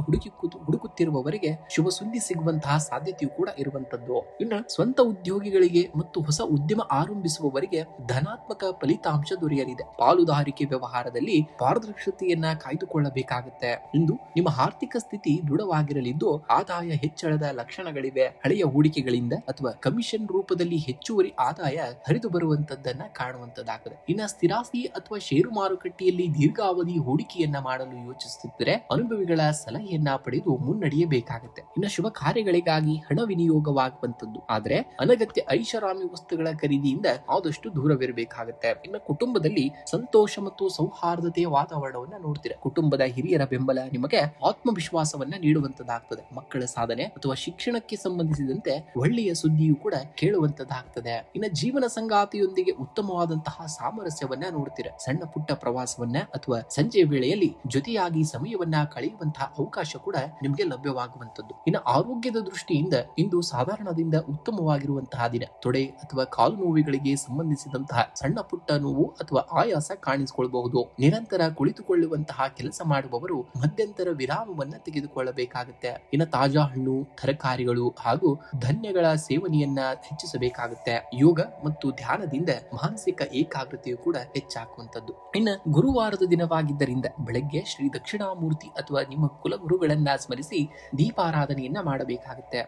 ಹುಡುಕುತ್ತಿರುವವರಿಗೆ ಶುಭ ಸುದ್ದಿ ಸಿಗುವಂತಹ ಸಾಧ್ಯತೆಯೂ ಕೂಡ ಇರುವಂತದ್ದು. ಇನ್ನು ಸ್ವಂತ ಉದ್ಯೋಗಿಗಳಿಗೆ ಮತ್ತು ಹೊಸ ಉದ್ಯಮ ಆರಂಭಿಸುವವರಿಗೆ ಧನಾತ್ಮಕ ಫಲಿತಾಂಶ ದೊರೆಯಲಿದೆ. ಪಾಲುದಾರಿಕೆ ವ್ಯವಹಾರದಲ್ಲಿ ಪಾರದರ್ಶಕತೆಯನ್ನ ಕಾಯ್ದುಕೊಳ್ಳಬೇಕಾಗುತ್ತೆ. ಇಂದು ನಿಮ್ಮ ಆರ್ಥಿಕ ಸ್ಥಿತಿ ದೃಢವಾಗಿರಲಿದ್ದು ಆದಾಯ ಹೆಚ್ಚಳದ ಲಕ್ಷಣಗಳಿವೆ. ಹಳೆಯ ಹೂಡಿಕೆಗಳಿಂದ ಅಥವಾ ಕಮಿಷನ್ ರೂಪದಲ್ಲಿ ಹೆಚ್ಚುವರಿ ಆದಾಯ ಹರಿದು ಬರುವಂತದ್ದನ್ನ ಕಾಣುವಂತದ್ದಾಗಿದೆ. ಇನ್ನ ಸ್ಥಿರಾಸ್ತಿ ಅಥವಾ ಷೇರು ಮಾರುಕಟ್ಟೆಯಲ್ಲಿ ದೀರ್ಘಾವಧಿ ಹೂಡಿಕೆಯನ್ನ ಮಾಡಲು ಯೋಚಿಸುತ್ತಿದ್ದರೆ ಅನುಭವಿಗಳ ಸಲಹೆಯನ್ನ ಪಡೆದು ಮುನ್ನಡೆಯಬೇಕಾಗುತ್ತೆ. ಇನ್ನು ಶುಭ ಕಾರ್ಯಗಳಿಗಾಗಿ ಹಣ ವಿನಿಯೋಗವಾಗುವಂತದ್ದು. ಆದ್ರೆ ಅನಗತ್ಯ ಐಷಾರಾಮಿ ವಸ್ತುಗಳ ಖರೀದಿಯಿಂದ ಆದಷ್ಟು ದೂರವಿರಬೇಕಾಗುತ್ತೆ. ಇನ್ನು ಕುಟುಂಬದಲ್ಲಿ ಸಂತೋಷ ಮತ್ತು ಸೌಹಾರ್ದತೆಯ ವಾತಾವರಣವನ್ನ ನೋಡ್ತೀರಾ. ಕುಟುಂಬದ ಹಿರಿಯರ ಬೆಂಬಲ ನಿಮಗೆ ಆತ್ಮವಿಶ್ವಾಸವನ್ನ ನೀಡುವಂತದ್ದಾಗ್ತದೆ. ಮಕ್ಕಳ ಸಾಧನೆ ಅಥವಾ ಶಿಕ್ಷಣಕ್ಕೆ ಸಂಬಂಧಿಸಿದಂತೆ ಒಳ್ಳೆಯ ಸುದ್ದಿಯೂ ಕೂಡ ಕೇಳುವಂತದ್ದಾಗ್ತದೆ. ಇನ್ನು ಜೀವನ ಸಂಗಾತಿಯೊಂದಿಗೆ ಉತ್ತಮವಾದಂತಹ ಸಾಮರಸ್ಯವನ್ನ ನೋಡ್ತೀರಾ. ಸಣ್ಣ ಪುಟ್ಟ ಪ್ರವಾಸವನ್ನ ಅಥವಾ ಸಂಜೆಯ ವೇಳೆಯಲ್ಲಿ ಜೊತೆಯಾಗಿ ಸಮಯವನ್ನ ಕಳೆಯುವಂತಹ ಅವಕಾಶ ಕೂಡ ನಿಮಗೆ ಲಭ್ಯವಾಗುವಂತದ್ದು. ಇನ್ನು ಆರೋಗ್ಯದ ದೃಷ್ಟಿಯಿಂದ ಇಂದು ಸಾಧಾರಣದಿಂದ ಉತ್ತಮವಾಗಿರುವಂತಹ ದಿನ. ತೊಡೆ ಅಥವಾ ಕಾಲು ನೋವುಗಳಿಗೆ ಸಂಬಂಧಿಸಿದಂತಹ ಸಣ್ಣ ಪುಟ್ಟ ನೋವು ಅಥವಾ ಆಯಾಸ ಕಾಣಿಸಿಕೊಳ್ಳಬಹುದು. ನಿರಂತರ ಕುಳಿತುಕೊಳ್ಳುವಂತಹ ಕೆಲಸ ಮಾಡುವವರು ಮಧ್ಯಂತರ ವಿರಾಮವನ್ನ ತೆಗೆದುಕೊಳ್ಳಬೇಕಾಗುತ್ತೆ. ಮಾಡಬೇಕಾಗುತ್ತೆ. ಇನ್ನು ತಾಜಾ ಹಣ್ಣು, ತರಕಾರಿಗಳು ಹಾಗೂ ಧಾನ್ಯಗಳ ಸೇವನೆಯನ್ನ ಹೆಚ್ಚಿಸಬೇಕಾಗುತ್ತೆ. ಯೋಗ ಮತ್ತು ಧ್ಯಾನದಿಂದ ಮಾನಸಿಕ ಏಕಾಗ್ರತೆಯು ಕೂಡ ಹೆಚ್ಚಾಗುವಂತದ್ದು. ಇನ್ನು ಗುರುವಾರದ ದಿನವಾಗಿದ್ದರಿಂದ ಬೆಳಗ್ಗೆ ಶ್ರೀ ದಕ್ಷಿಣಾಮೂರ್ತಿ ಅಥವಾ ನಿಮ್ಮ ಕುಲಗುರುಗಳನ್ನ ಸ್ಮರಿಸಿ ದೀಪಾರಾಧನೆಯನ್ನ ಮಾಡಬೇಕಾಗುತ್ತೆ.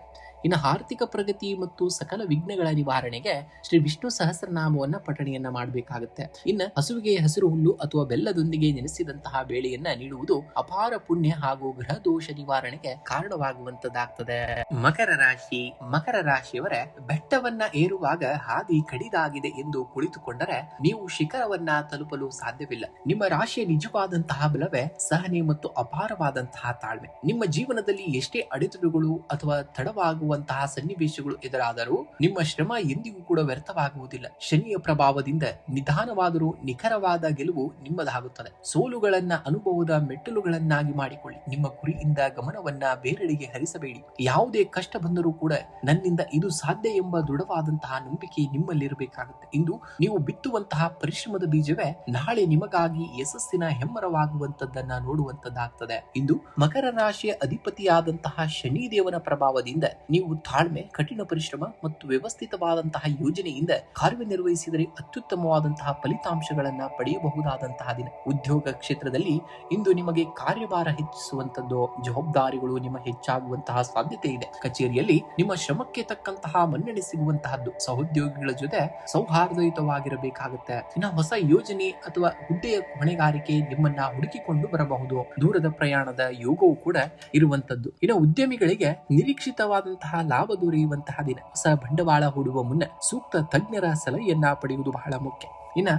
ಇನ್ನು ಆರ್ಥಿಕ ಪ್ರಗತಿ ಮತ್ತು ಸಕಲ ವಿಘ್ನಗಳ ನಿವಾರಣೆಗೆ ಶ್ರೀ ವಿಷ್ಣು ಸಹಸ್ರನಾಮವನ್ನ ಪಠಣೆಯನ್ನ ಮಾಡಬೇಕಾಗುತ್ತೆ. ಇನ್ನು ಹಸುವಿಗೆ ಹಸಿರು ಹುಲ್ಲು ಅಥವಾ ಬೆಲ್ಲದೊಂದಿಗೆ ನೆನೆಸಿದಂತಹ ಬೇಳೆಯನ್ನ ನೀಡುವುದು ಅಪಾರ ಪುಣ್ಯ ಹಾಗೂ ಗ್ರಹ ದೋಷ ನಿವಾರಣೆಗೆ ಕಾರಣವಾಗುವಂತದ್ದಾಗ್ತದೆ. ಮಕರ ರಾಶಿಯವರ ಬೆಟ್ಟವನ್ನ ಏರುವಾಗ ಹಾದಿ ಕಡಿದಾಗಿದೆ ಎಂದು ಕುಳಿತುಕೊಂಡರೆ ನೀವು ಶಿಖರವನ್ನ ತಲುಪಲು ಸಾಧ್ಯವಿಲ್ಲ. ನಿಮ್ಮ ರಾಶಿಯ ನಿಜವಾದಂತಹ ಬಲವೇ ಸಹನೆ ಮತ್ತು ಅಪಾರವಾದಂತಹ ತಾಳ್ಮೆ. ನಿಮ್ಮ ಜೀವನದಲ್ಲಿ ಎಷ್ಟೇ ಅಡೆತಡೆಗಳು ಅಥವಾ ತಡವಾಗುವಂತಹ ಸನ್ನಿವೇಶಗಳು ಎದುರಾದರೂ ನಿಮ್ಮ ಶ್ರಮ ಎಂದಿಗೂ ಕೂಡ ವ್ಯರ್ಥವಾಗುವುದಿಲ್ಲ. ಶನಿಯ ಪ್ರಭಾವದಿಂದ ನಿಧಾನವಾದರೂ ನಿಖರವಾದ ಗೆಲುವು ನಿಮ್ಮದಾಗುತ್ತದೆ. ಸೋಲುಗಳನ್ನ ಅನುಭವದ ಮೆಟ್ಟಲುಗಳನ್ನಾಗಿ ಮಾಡಿಕೊಳ್ಳಿ. ನಿಮ್ಮ ಗುರಿಯಿಂದ ಗಮನವನ್ನ ಬೇರೆಡೆಗೆ ಹರಿಸಬೇಡಿ. ಯಾವುದೇ ಕಷ್ಟ ಬಂದರೂ ಕೂಡ ನನ್ನಿಂದ ಇದು ಸಾಧ್ಯ ಎಂಬ ದೃಢವಾದಂತಹ ನಂಬಿಕೆ ನಿಮ್ಮಲ್ಲಿರಬೇಕಾಗುತ್ತೆ. ಇಂದು ನೀವು ಬಿತ್ತುವಂತಹ ಪರಿಶ್ರಮದ ಬೀಜವೇ ನಾಳೆ ನಿಮಗಾಗಿ ಯಶಸ್ಸಿನ ಹೆಮ್ಮರವಾಗುವಂತದ್ದನ್ನ ನೋಡುವಂತದ್ದಾಗ್ತದೆ. ಇಂದು ಮಕರ ರಾಶಿಯ ಅಧಿಪತಿಯಾದಂತಹ ಶನಿ ದೇವನ ಪ್ರಭಾವದಿಂದ ನೀವು ತಾಳ್ಮೆ, ಕಠಿಣ ಪರಿಶ್ರಮ ಮತ್ತು ವ್ಯವಸ್ಥಿತವಾದಂತಹ ಯೋಜನೆಯಿಂದ ಕಾರ್ಯನಿರ್ವಹಿಸಿದರೆ ಅತ್ಯುತ್ತಮವಾದಂತಹ ಫಲಿತಾಂಶಗಳನ್ನ ಪಡೆಯಬಹುದಾದಂತಹ ದಿನ. ಉದ್ಯೋಗ ಕ್ಷೇತ್ರದಲ್ಲಿ ಇಂದು ನಿಮಗೆ ಕಾರ್ಯಭಾರ ಹೆಚ್ಚಿಸುವಂತದ್ದು, ಜವಾಬ್ದಾರಿಗಳು ನಿಮ್ಮ ಹೆಚ್ಚಾಗುವಂತಹ ಸಾಧ್ಯತೆ ಇದೆ. ಕಚೇರಿಯಲ್ಲಿ ನಿಮ್ಮ ಶ್ರಮಕ್ಕೆ ತಕ್ಕಂತಹ ಮನ್ನಣೆ ಸಿಗುವಂತಹದ್ದು. ಸಹೋದ್ಯೋಗಿಗಳ ಜೊತೆ ಸೌಹಾರ್ದಯುತವಾಗಿರಬೇಕಾಗುತ್ತೆ. ಇನ್ನು ಹೊಸ ಯೋಜನೆ ಅಥವಾ ಹುದ್ದೆಯ ಹೊಣೆಗಾರಿಕೆ ನಿಮ್ಮನ್ನ ಹುಡುಕಿಕೊಂಡು ಬರಬಹುದು. ದೂರದ ಪ್ರಯಾಣದ ಯೋಗವು ಕೂಡ ಇರುವಂತದ್ದು. ಇನ್ನು ಉದ್ಯಮಿಗಳಿಗೆ ನಿರೀಕ್ಷಿತವಾದಂತಹ ಲಾಭ ದೊರೆಯುವಂತಹ ದಿನ. ಹೊಸ ಬಂಡವಾಳ ಹೂಡುವ ಮುನ್ನ ಸೂಕ್ತ ತಜ್ಞರ ಸಲಹೆಯನ್ನ ಪಡೆಯುವುದು ಬಹಳ ಮುಖ್ಯ. ಇನ್ನು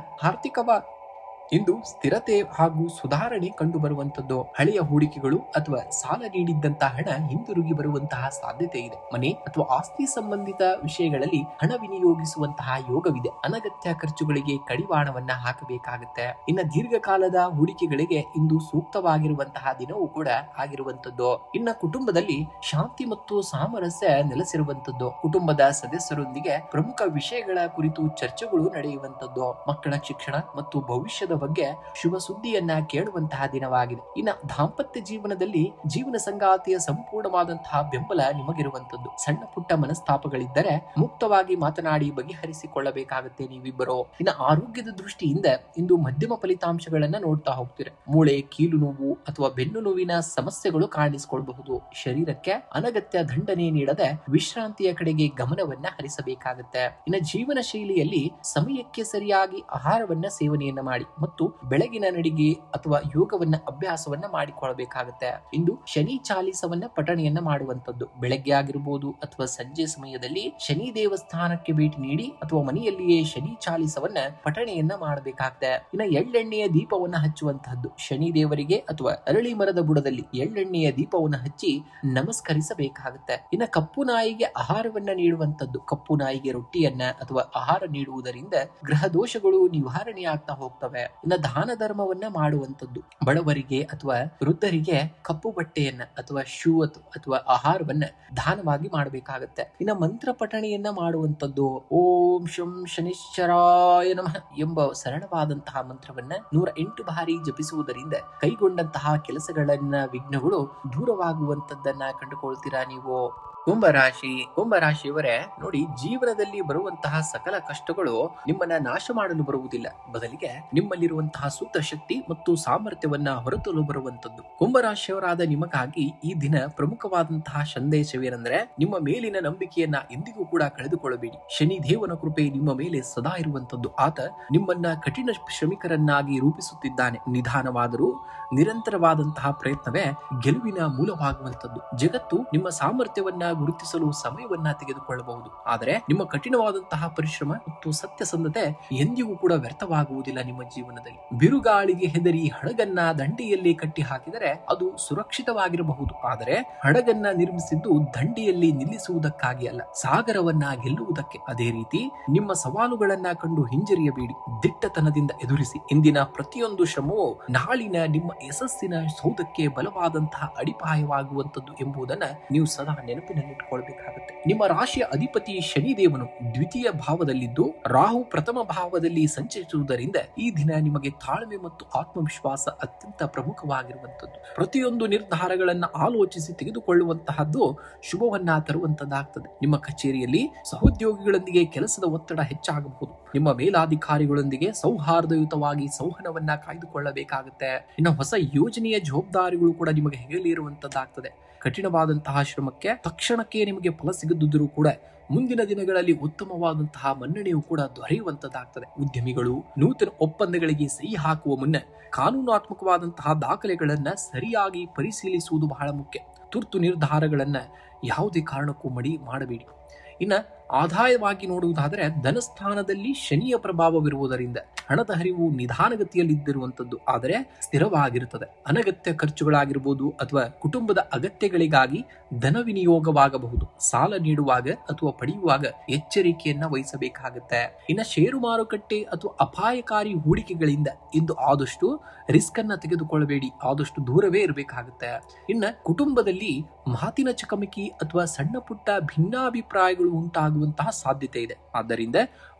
ಇಂದು ಸ್ಥಿರತೆ ಹಾಗೂ ಸುಧಾರಣೆ ಕಂಡು ಬರುವಂತದ್ದು. ಹಳೆಯ ಹೂಡಿಕೆಗಳು ಅಥವಾ ಸಾಲ ನೀಡಿದ್ದಂತಹ ಹಣ ಹಿಂದಿರುಗಿ ಬರುವಂತಹ ಸಾಧ್ಯತೆ ಇದೆ. ಮನೆ ಅಥವಾ ಆಸ್ತಿ ಸಂಬಂಧಿತ ವಿಷಯಗಳಲ್ಲಿ ಹಣ ವಿನಿಯೋಗಿಸುವಂತಹ ಯೋಗವಿದೆ. ಅನಗತ್ಯ ಖರ್ಚುಗಳಿಗೆ ಕಡಿವಾಣವನ್ನ ಹಾಕಬೇಕಾಗುತ್ತೆ. ಇನ್ನು ದೀರ್ಘಕಾಲದ ಹೂಡಿಕೆಗಳಿಗೆ ಇಂದು ಸೂಕ್ತವಾಗಿರುವಂತಹ ದಿನವೂ ಕೂಡ ಆಗಿರುವಂತದ್ದು. ಇನ್ನು ಕುಟುಂಬದಲ್ಲಿ ಶಾಂತಿ ಮತ್ತು ಸಾಮರಸ್ಯ ನೆಲೆಸಿರುವಂತದ್ದು. ಕುಟುಂಬದ ಸದಸ್ಯರೊಂದಿಗೆ ಪ್ರಮುಖ ವಿಷಯಗಳ ಕುರಿತು ಚರ್ಚೆಗಳು ನಡೆಯುವಂತದ್ದು. ಮಕ್ಕಳ ಶಿಕ್ಷಣ ಮತ್ತು ಭವಿಷ್ಯದ ಬಗ್ಗೆ ಶುಭ ಸುದ್ದಿಯನ್ನ ಕೇಳುವಂತಹ ದಿನವಾಗಿದೆ. ಇನ್ನು ದಾಂಪತ್ಯ ಜೀವನದಲ್ಲಿ ಜೀವನ ಸಂಗಾತಿಯ ಸಂಪೂರ್ಣವಾದಂತಹ ಬೆಂಬಲ ನಿಮಗಿರುವಂತದ್ದು. ಸಣ್ಣ ಪುಟ್ಟ ಮನಸ್ತಾಪಗಳಿದ್ದರೆ ಮುಕ್ತವಾಗಿ ಮಾತನಾಡಿ ಬಗೆಹರಿಸಿಕೊಳ್ಳಬೇಕಾಗುತ್ತೆ ನೀವಿಬ್ಬರು. ಇನ್ನು ಆರೋಗ್ಯದ ದೃಷ್ಟಿಯಿಂದ ಇಂದು ಮಧ್ಯಮ ಫಲಿತಾಂಶಗಳನ್ನ ನೋಡ್ತಾ ಹೋಗ್ತೀರಾ. ಮೂಳೆ, ಕೀಲು ನೋವು ಅಥವಾ ಬೆನ್ನು ನೋವಿನ ಸಮಸ್ಯೆಗಳು ಕಾಣಿಸಿಕೊಳ್ಳಬಹುದು. ಶರೀರಕ್ಕೆ ಅನಗತ್ಯ ದಂಡನೆ ನೀಡದೆ ವಿಶ್ರಾಂತಿಯ ಕಡೆಗೆ ಗಮನವನ್ನ ಹರಿಸಬೇಕಾಗುತ್ತೆ. ಇನ್ನು ಜೀವನ ಶೈಲಿಯಲ್ಲಿ ಸಮಯಕ್ಕೆ ಸರಿಯಾಗಿ ಆಹಾರವನ್ನ ಸೇವನೆಯನ್ನ ಮಾಡಿ ಮತ್ತು ಬೆಳಗಿನ ನಡಿಗೆ ಅಥವಾ ಯೋಗವನ್ನ ಅಭ್ಯಾಸವನ್ನ ಮಾಡಿಕೊಳ್ಳಬೇಕಾಗುತ್ತೆ. ಇಂದು ಶನಿ ಚಾಲಿಸವನ್ನ ಪಠಣೆಯನ್ನ ಮಾಡುವಂತದ್ದು. ಬೆಳಗ್ಗೆ ಆಗಿರಬಹುದು ಅಥವಾ ಸಂಜೆ ಸಮಯದಲ್ಲಿ ಶನಿ ದೇವಸ್ಥಾನಕ್ಕೆ ಭೇಟಿ ನೀಡಿ ಅಥವಾ ಮನೆಯಲ್ಲಿಯೇ ಶನಿ ಚಾಲಿಸವನ್ನ ಪಠಣೆಯನ್ನ ಮಾಡಬೇಕಾಗುತ್ತೆ. ಇನ್ನು ಎಳ್ಳೆಣ್ಣೆಯ ದೀಪವನ್ನ ಹಚ್ಚುವಂತಹದ್ದು. ಶನಿ ದೇವರಿಗೆ ಅಥವಾ ಅರಳಿ ಮರದ ಬುಡದಲ್ಲಿ ಎಳ್ಳೆಣ್ಣೆಯ ದೀಪವನ್ನ ಹಚ್ಚಿ ನಮಸ್ಕರಿಸಬೇಕಾಗುತ್ತೆ. ಇನ್ನು ಕಪ್ಪು ನಾಯಿಗೆ ಆಹಾರವನ್ನ ನೀಡುವಂತದ್ದು. ಕಪ್ಪು ನಾಯಿಗೆ ರೊಟ್ಟಿಯನ್ನ ಅಥವಾ ಆಹಾರ ನೀಡುವುದರಿಂದ ಗ್ರಹ ದೋಷಗಳು ನಿವಾರಣೆ ಆಗ್ತಾ ಹೋಗ್ತವೆ. ಇನ್ನು ದಾನ ಧರ್ಮವನ್ನ ಮಾಡುವಂತದ್ದು. ಬಡವರಿಗೆ ಅಥವಾ ವೃದ್ಧರಿಗೆ ಕಪ್ಪು ಬಟ್ಟೆಯನ್ನ ಅಥವಾ ಶೂ ಅಥವಾ ಆಹಾರವನ್ನ ದಾನವಾಗಿ ಮಾಡಬೇಕಾಗತ್ತೆ. ಇನ್ನು ಮಂತ್ರ ಪಠಣೆಯನ್ನ ಮಾಡುವಂತದ್ದು. ಓಂ ಶಂ ಶನಿಶ್ಚರಾಯ ನಮಃ ಎಂಬ ಸರಳವಾದಂತಹ ಮಂತ್ರವನ್ನ 108 ಬಾರಿ ಜಪಿಸುವುದರಿಂದ ಕೈಗೊಂಡಂತಹ ಕೆಲಸಗಳನ್ನ ವಿಘ್ನಗಳು ದೂರವಾಗುವಂತದ್ದನ್ನ ಕಂಡುಕೊಳ್ತೀರಾ ನೀವು. ಕುಂಭರಾಶಿಯವರೇ ನೋಡಿ, ಜೀವನದಲ್ಲಿ ಬರುವಂತಹ ಸಕಲ ಕಷ್ಟಗಳು ನಿಮ್ಮನ್ನ ನಾಶ ಮಾಡಲು ಬರುವುದಿಲ್ಲ. ಬದಲಿಗೆ ನಿಮ್ಮಲ್ಲಿರುವಂತಹ ಸೂಕ್ತ ಶಕ್ತಿ ಮತ್ತು ಸಾಮರ್ಥ್ಯವನ್ನ ಹೊರತಲು ಬರುವಂತದ್ದು. ಕುಂಭರಾಶಿಯವರಾದ ನಿಮಗಾಗಿ ಈ ದಿನ ಪ್ರಮುಖವಾದಂತಹ ಸಂದೇಶವೇನೆಂದರೆ, ನಿಮ್ಮ ಮೇಲಿನ ನಂಬಿಕೆಯನ್ನ ಎಂದಿಗೂ ಕೂಡ ಕಳೆದುಕೊಳ್ಳಬೇಡಿ. ಶನಿ ದೇವನ ಕೃಪೆ ನಿಮ್ಮ ಮೇಲೆ ಸದಾ ಇರುವಂತದ್ದು. ಆತ ನಿಮ್ಮನ್ನ ಕಠಿಣ ಶ್ರಮಿಕರನ್ನಾಗಿ ರೂಪಿಸುತ್ತಿದ್ದಾನೆ. ನಿಧಾನವಾದರೂ ನಿರಂತರವಾದಂತಹ ಪ್ರಯತ್ನವೇ ಗೆಲುವಿನ ಮೂಲವಾಗುವಂತದ್ದು. ಜಗತ್ತು ನಿಮ್ಮ ಸಾಮರ್ಥ್ಯವನ್ನ ಗುರುತಿಸಲು ಸಮಯವನ್ನ ತೆಗೆದುಕೊಳ್ಳಬಹುದು, ಆದರೆ ನಿಮ್ಮ ಕಠಿಣವಾದಂತಹ ಪರಿಶ್ರಮ ಮತ್ತು ಸತ್ಯಸಂಧತೆ ಎಂದಿಗೂ ಕೂಡ ವ್ಯರ್ಥವಾಗುವುದಿಲ್ಲ. ನಿಮ್ಮ ಜೀವನದಲ್ಲಿ ಬಿರುಗಾಳಿಗೆ ಹೆದರಿ ಹಡಗನ್ನ ದಂಡೆಯಲ್ಲಿ ಕಟ್ಟಿ ಹಾಕಿದರೆ ಅದು ಸುರಕ್ಷಿತವಾಗಿರಬಹುದು, ಆದರೆ ಹಡಗನ್ನ ನಿರ್ಮಿಸಿದ್ದು ದಂಡೆಯಲ್ಲಿ ನಿಲ್ಲಿಸುವುದಕ್ಕಾಗಿ ಅಲ್ಲ, ಸಾಗರವನ್ನ ಗೆಲ್ಲುವುದಕ್ಕೆ. ಅದೇ ರೀತಿ ನಿಮ್ಮ ಸವಾಲುಗಳನ್ನ ಕಂಡು ಹಿಂಜರಿಯಬೇಡಿ, ದಿಟ್ಟತನದಿಂದ ಎದುರಿಸಿ. ಇಂದಿನ ಪ್ರತಿಯೊಂದು ಶ್ರಮವೂ ನಾಳಿನ ನಿಮ್ಮ ಯಶಸ್ಸಿನ ಸೌಧಕ್ಕೆ ಬಲವಾದಂತಹ ಅಡಿಪಾಯವಾಗುವಂತದ್ದು ಎಂಬುದನ್ನ ನೀವು ಸದಾ ನೆನಪಿನ ನೆನಪಿನಲ್ಲಿಟ್ಕೊಳ್ಬೇಕಾಗುತ್ತೆ. ನಿಮ್ಮ ರಾಶಿಯ ಅಧಿಪತಿ ಶನಿದೇವನು ದ್ವಿತೀಯ ಭಾವದಲ್ಲಿದ್ದು ರಾಹು ಪ್ರಥಮ ಭಾವದಲ್ಲಿ ಸಂಚರಿಸುವುದರಿಂದ ಈ ದಿನ ನಿಮಗೆ ತಾಳ್ಮೆ ಮತ್ತು ಆತ್ಮವಿಶ್ವಾಸ ಅತ್ಯಂತ ಪ್ರಮುಖವಾಗಿರುವಂತದ್ದು. ಪ್ರತಿಯೊಂದು ನಿರ್ಧಾರಗಳನ್ನ ಆಲೋಚಿಸಿ ತೆಗೆದುಕೊಳ್ಳುವಂತಹದ್ದು ಶುಭವನ್ನ ತರುವಂತದ್ದಾಗ್ತದೆ. ನಿಮ್ಮ ಕಚೇರಿಯಲ್ಲಿ ಸಹೋದ್ಯೋಗಿಗಳೊಂದಿಗೆ ಕೆಲಸದ ಒತ್ತಡ ಹೆಚ್ಚಾಗಬಹುದು. ನಿಮ್ಮ ಮೇಲಾಧಿಕಾರಿಗಳೊಂದಿಗೆ ಸೌಹಾರ್ದಯುತವಾಗಿ ಸಂವಹನವನ್ನ ಕಾಯ್ದುಕೊಳ್ಳಬೇಕಾಗುತ್ತೆ. ಇನ್ನು ಹೊಸ ಯೋಜನೆಯ ಜವಾಬ್ದಾರಿಗಳು ಕೂಡ ನಿಮಗೆ ಹೆಗಲೇರುವಂತದ್ದಾಗ್ತದೆ. ಕಠಿಣವಾದಂತಹ ಶ್ರಮಕ್ಕೆ ತಕ್ಷಣಕ್ಕೆ ನಿಮಗೆ ಫಲ ಸಿಗದಿದ್ದರೂ ಕೂಡ ಮುಂದಿನ ದಿನಗಳಲ್ಲಿ ಉತ್ತಮವಾದಂತಹ ಮನ್ನಣೆಯೂ ಕೂಡ ದೊರೆಯುವಂತದ್ದಾಗ್ತದೆ. ಉದ್ಯಮಿಗಳು ನೂತನ ಒಪ್ಪಂದಗಳಿಗೆ ಸಹಿ ಹಾಕುವ ಮುನ್ನ ಕಾನೂನಾತ್ಮಕವಾದಂತಹ ದಾಖಲೆಗಳನ್ನ ಸರಿಯಾಗಿ ಪರಿಶೀಲಿಸುವುದು ಬಹಳ ಮುಖ್ಯ. ತುರ್ತು ನಿರ್ಧಾರಗಳನ್ನ ಯಾವುದೇ ಕಾರಣಕ್ಕೂ ಮಾಡಬೇಡಿ. ಇನ್ನ ಆದಾಯವಾಗಿ ನೋಡುವುದಾದರೆ ಧನಸ್ಥಾನದಲ್ಲಿ ಶನಿಯ ಪ್ರಭಾವವಿರುವುದರಿಂದ ಹಣದ ಹರಿವು ನಿಧಾನಗತಿಯಲ್ಲಿದ್ದಿರುವಂತದ್ದು ಆದರೆ ಸ್ಥಿರವಾಗಿರುತ್ತದೆ. ಅನಗತ್ಯ ಖರ್ಚುಗಳಾಗಿರ್ಬೋದು ಅಥವಾ ಕುಟುಂಬದ ಅಗತ್ಯಗಳಿಗಾಗಿ ಧನ ವಿನಿಯೋಗವಾಗಬಹುದು. ಸಾಲ ನೀಡುವಾಗ ಅಥವಾ ಪಡೆಯುವಾಗ ಎಚ್ಚರಿಕೆಯನ್ನ ವಹಿಸಬೇಕಾಗುತ್ತೆ. ಇನ್ನು ಷೇರು ಮಾರುಕಟ್ಟೆ ಅಥವಾ ಅಪಾಯಕಾರಿ ಹೂಡಿಕೆಗಳಿಂದ ಇಂದು ಆದಷ್ಟು ರಿಸ್ಕ್ ಅನ್ನ ತೆಗೆದುಕೊಳ್ಳಬೇಡಿ, ಆದಷ್ಟು ದೂರವೇ ಇರಬೇಕಾಗುತ್ತೆ. ಇನ್ನ ಕುಟುಂಬದಲ್ಲಿ ಮಾತಿನ ಚಕಮಕಿ ಅಥವಾ ಸಣ್ಣ ಪುಟ್ಟ ಭಿನ್ನಾಭಿಪ್ರಾಯಗಳು ಉಂಟಾಗುವಂತಹ ಸಾಧ್ಯತೆ ಇದೆ. ಆದ್ದರಿಂದ